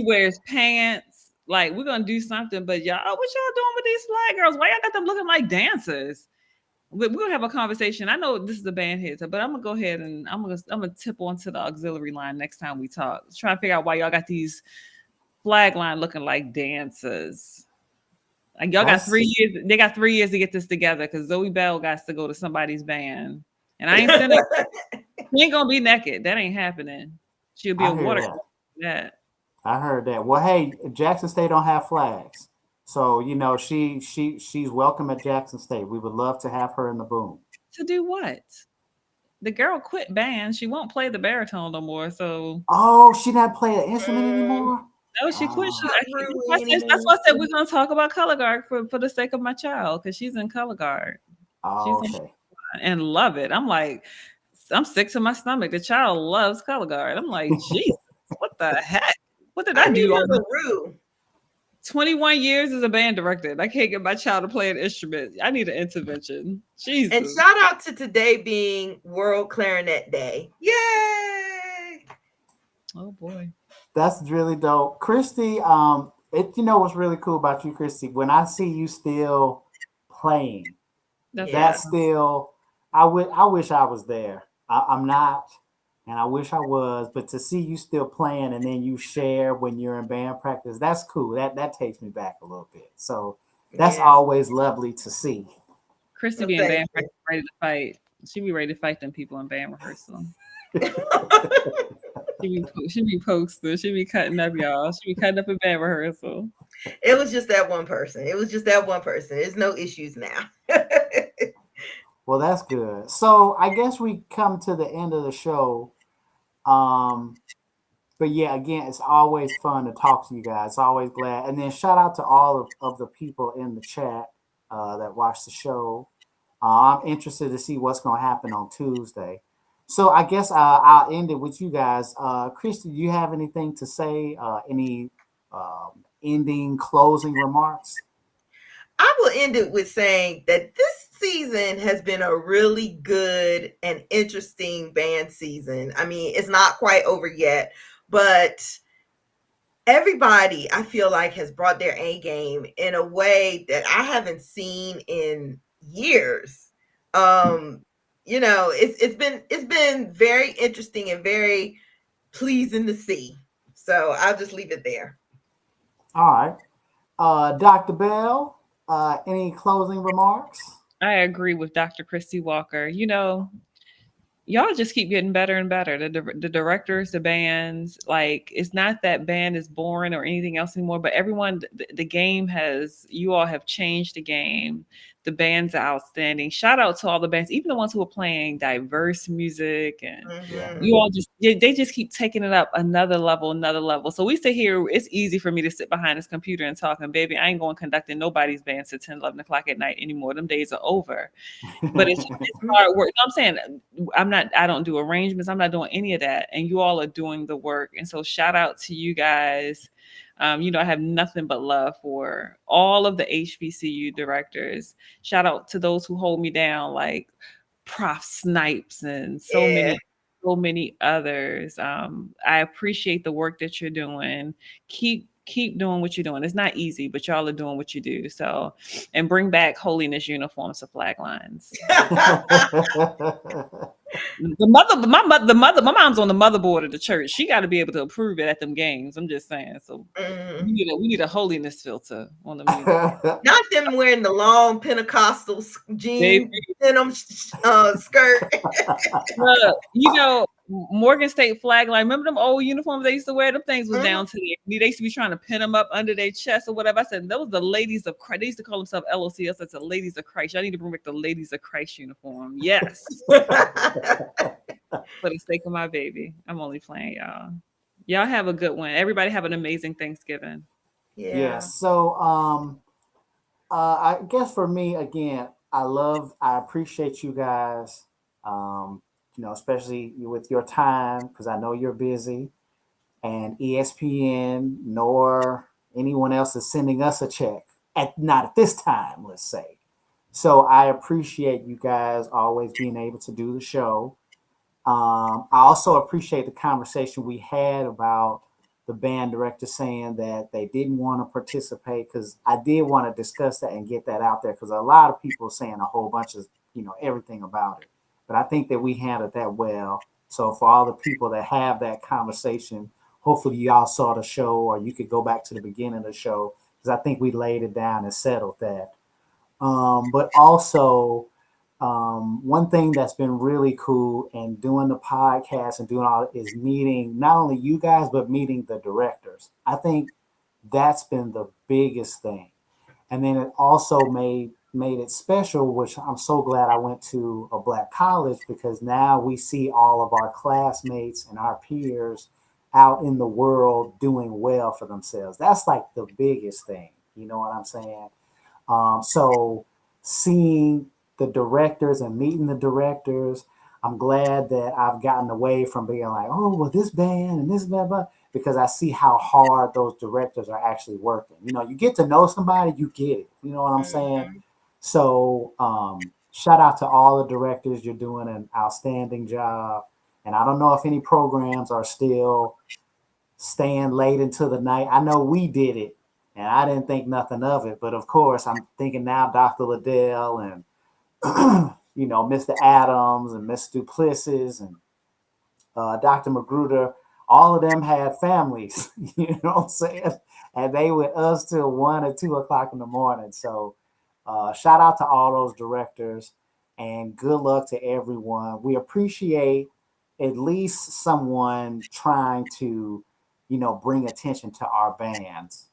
wears pants. Like we're gonna do something, but y'all, what y'all doing with these flag girls? Why y'all got them looking like dancers? We're gonna have a conversation. I know this is a band hit, but I'm gonna go ahead and I'm gonna tip onto the auxiliary line next time we talk. Try to figure out why y'all got these flag line looking like dancers. Like y'all got 3 years. They got 3 years to get this together because Zoe Bell got to go to somebody's band, and I ain't sending. She ain't gonna be naked. That ain't happening. She'll be I a hear water. that. That I heard that. Well, hey, Jackson State don't have flags, so you know she's welcome at Jackson State. We would love to have her in the boom. to do what? The girl quit band. She won't play the baritone no more. So Oh, she not play an instrument anymore. no, she quit. Ah, That's why I said we're gonna talk about color guard for the sake of my child because she's in color guard. She's in okay. and love it. I'm like, I'm sick to my stomach. The child loves color guard. I'm like, Jesus, what the heck? What did I I need do? her All to rue. 21 years as a band director. And I can't get my child to play an instrument. I need an intervention. Jesus. And shout out to today being World Clarinet Day. Yay! Oh boy. That's really dope, Christy. You know what's really cool about you, Christy? When I see you still playing, That's Yeah. that's still. I wish I was there. I'm not, and I wish I was. But to see you still playing, and then you share when you're in band practice, that's cool. That takes me back a little bit. So that's Yeah. always lovely to see. Christy Well, being thank band you. practice, ready to fight. She be ready to fight them people in band rehearsal. She be posting. She be cutting up, y'all. She be cutting up in band rehearsal. It was just that one person. There's no issues now. Well, that's good. So I guess we come to the end of the show. Um, but yeah, again, it's always fun to talk to you guys. Always glad. And then shout out to all of the people in the chat that watch the show. I'm interested to see what's going to happen on Tuesday. So I guess I'll end it with you guys. Christy, do you have anything to say? Any ending, closing remarks? I will end it with saying that this season has been a really good and interesting band season. I mean, it's not quite over yet, but everybody I feel like has brought their A game in a way that I haven't seen in years. It's been very interesting and very pleasing to see. So I'll just leave it there. All right. Dr. Bell, any closing remarks? I agree with Dr. Christy Walker. Y'all just keep getting better and better. The directors, the bands, like it's not that band is boring or anything else anymore, but everyone, the game you all have changed the game. The bands are outstanding. Shout out to all the bands, even the ones who are playing diverse music, and Mm-hmm. you all they just keep taking it up another level, another level. So we sit here, it's easy for me to sit behind this computer and talk, and baby, I ain't going conducting nobody's bands to 10, 11 o'clock at night anymore. Them days are over. But it's hard work. I'm saying I don't do arrangements. I'm not doing any of that. And you all are doing the work. And so shout out to you guys. I have nothing but love for all of the HBCU directors. Shout out to those who hold me down, like Prof Snipes and Yeah. so many others. I appreciate the work that you're doing. Keep doing what you're doing. It's not easy, but y'all are doing what you do. So, and bring back holiness uniforms for flag lines. My mom's on the motherboard of the church. She got to be able to approve it at them games. I'm just saying. So Mm-hmm. we need a holiness filter on the music. Not them wearing the long Pentecostal jean denim skirt. Morgan State flag line. Remember them old uniforms they used to wear? Them things was Mm-hmm. down to their knee. They used to be trying to pin them up under their chest or whatever. I said, those the ladies of Christ. They used to call themselves LOCS. That's the ladies of Christ. Y'all need to bring back the ladies of Christ uniform. Yes. For the sake of my baby. I'm only playing, y'all. Y'all have a good one. Everybody have an amazing Thanksgiving. Yeah. Yes. So I guess for me again, I appreciate you guys. Especially with your time because I know you're busy, and ESPN nor anyone else is sending us a check not at this time, let's say. So I appreciate you guys always being able to do the show. I also appreciate the conversation we had about the band director saying that they didn't want to participate because I did want to discuss that and get that out there because a lot of people are saying a whole bunch of everything about it. But I think that we handled that well. So for all the people that have that conversation, hopefully y'all saw the show or you could go back to the beginning of the show because I think we laid it down and settled that. But also, one thing that's been really cool and doing the podcast and doing all is meeting not only you guys but meeting the directors. I think that's been the biggest thing, and then it also made it special, which I'm so glad I went to a black college because now we see all of our classmates and our peers out in the world doing well for themselves. That's like the biggest thing. You know what I'm saying? So seeing the directors and meeting the directors, I'm glad that I've gotten away from being like, oh, well, this band and this band, because I see how hard those directors are actually working. You get to know somebody, you get it. You know what I'm saying? Mm-hmm. So shout out to all the directors. You're doing an outstanding job. And I don't know if any programs are still staying late into the night. I know we did it, and I didn't think nothing of it. But of course, I'm thinking now Dr. Liddell and Mr. Adams and Mr. Duplessis and Dr. Magruder, all of them had families, you know what I'm saying? And they with us till 1 or 2 o'clock in the morning. So shout out to all those directors and good luck to everyone. We appreciate at least someone trying to, bring attention to our bands.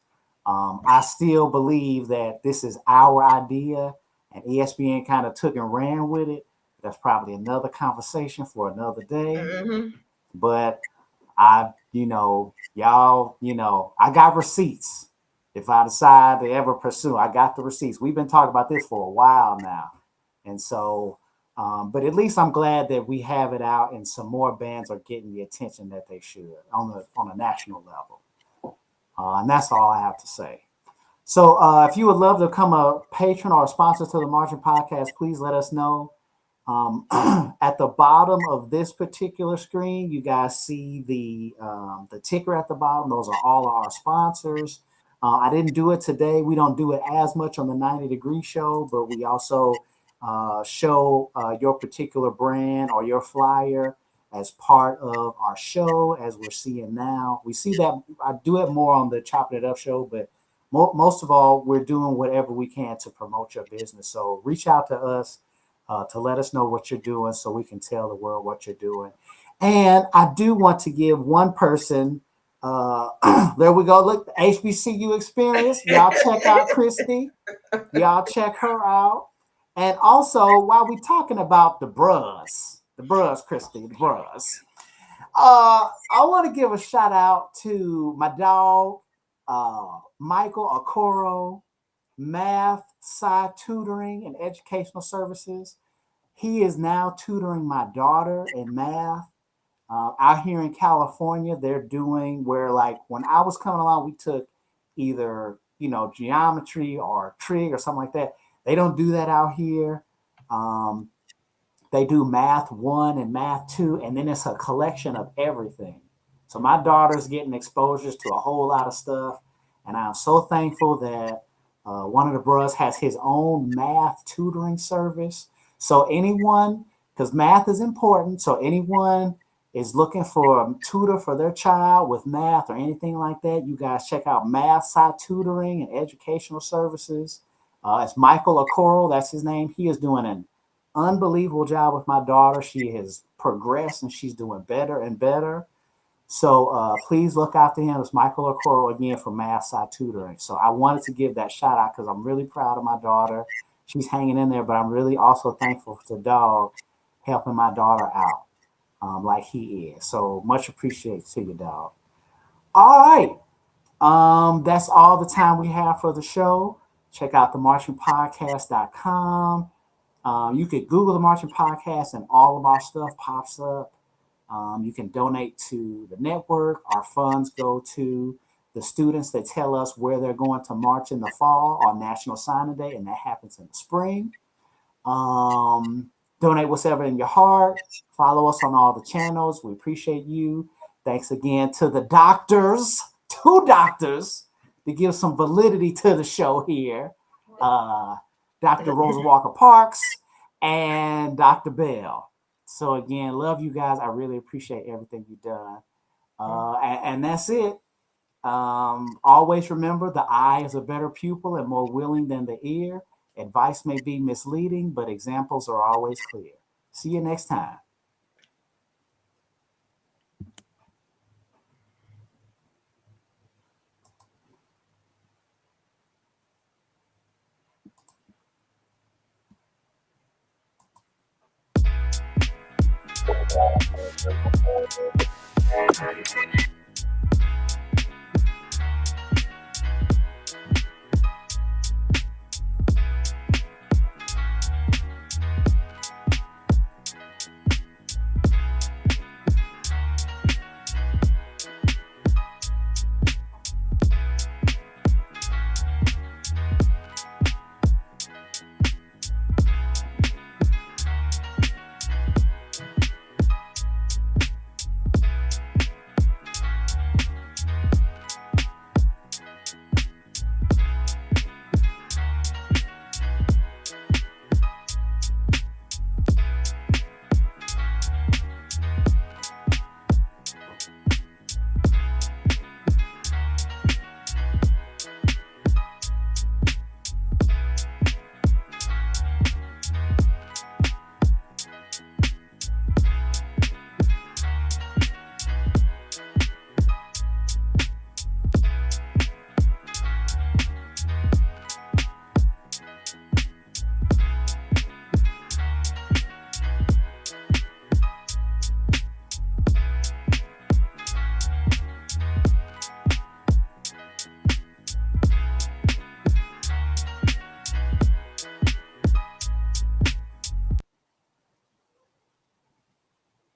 I still believe that this is our idea and ESPN kind of took and ran with it. That's probably another conversation for another day. Mm-hmm. But y'all, I got receipts. If I decide to ever pursue, I got the receipts. We've been talking about this for a while now. And so But at least I'm glad that we have it out and some more bands are getting the attention that they should on a national level. And that's all I have to say. So if you would love to become a patron or a sponsor to the Marching Podcast, please let us know. At the bottom of this particular screen, you guys see the ticker at the bottom. Those are all of our sponsors. I didn't do it today. We don't do it as much on the 90 Degree Show, but we also show your particular brand or your flyer as part of our show, as we're seeing now. We see that I do it more on the Chopping It Up show, but most of all, we're doing whatever we can to promote your business. So reach out to us to let us know what you're doing so we can tell the world what you're doing. And I do want to give one person, there we go. Look, the HBCU experience. Y'all check out Christy. Y'all check her out. And also, while we're talking about the bros, Christy, the bros, I want to give a shout out to my dog, Michael Okoro, Math-Sci Tutoring and Educational Services. He is now tutoring my daughter in math. Out here in California, they're doing where, like, when I was coming along, we took either, geometry or trig or something like that. They don't do that out here. They do math 1 and math 2, and then it's a collection of everything. So my daughter's getting exposures to a whole lot of stuff, and I'm so thankful that one of the bros has his own math tutoring service. So anyone, because math is important, so anyone is looking for a tutor for their child with math or anything like that, you guys check out Math-Sci Tutoring and Educational Services. It's Michael Okoro, that's his name. He is doing an unbelievable job with my daughter. She has progressed and she's doing better and better. So please look out to him. It's Michael Okoro again from Math-Sci Tutoring. So I wanted to give that shout out because I'm really proud of my daughter. She's hanging in there, but I'm really also thankful for the dog helping my daughter out like he is. So much appreciated to you, dog. All right. That's all the time we have for the show. Check out themarchingpodcast.com. You could Google the Marching Podcast and all of our stuff pops up. You can donate to the network. Our funds go to the students that tell us where they're going to march in the fall on National Signing Day, and that happens in the spring. Donate what's ever in your heart. Follow us on all the channels. We appreciate you. Thanks again to the doctors, 2 doctors, to give some validity to the show here. Dr. Rosa Walker Parks and Dr. Bell. So again, love you guys. I really appreciate everything you've done. And that's it. Always remember, the eye is a better pupil and more willing than the ear. Advice may be misleading, but examples are always clear. See you next time.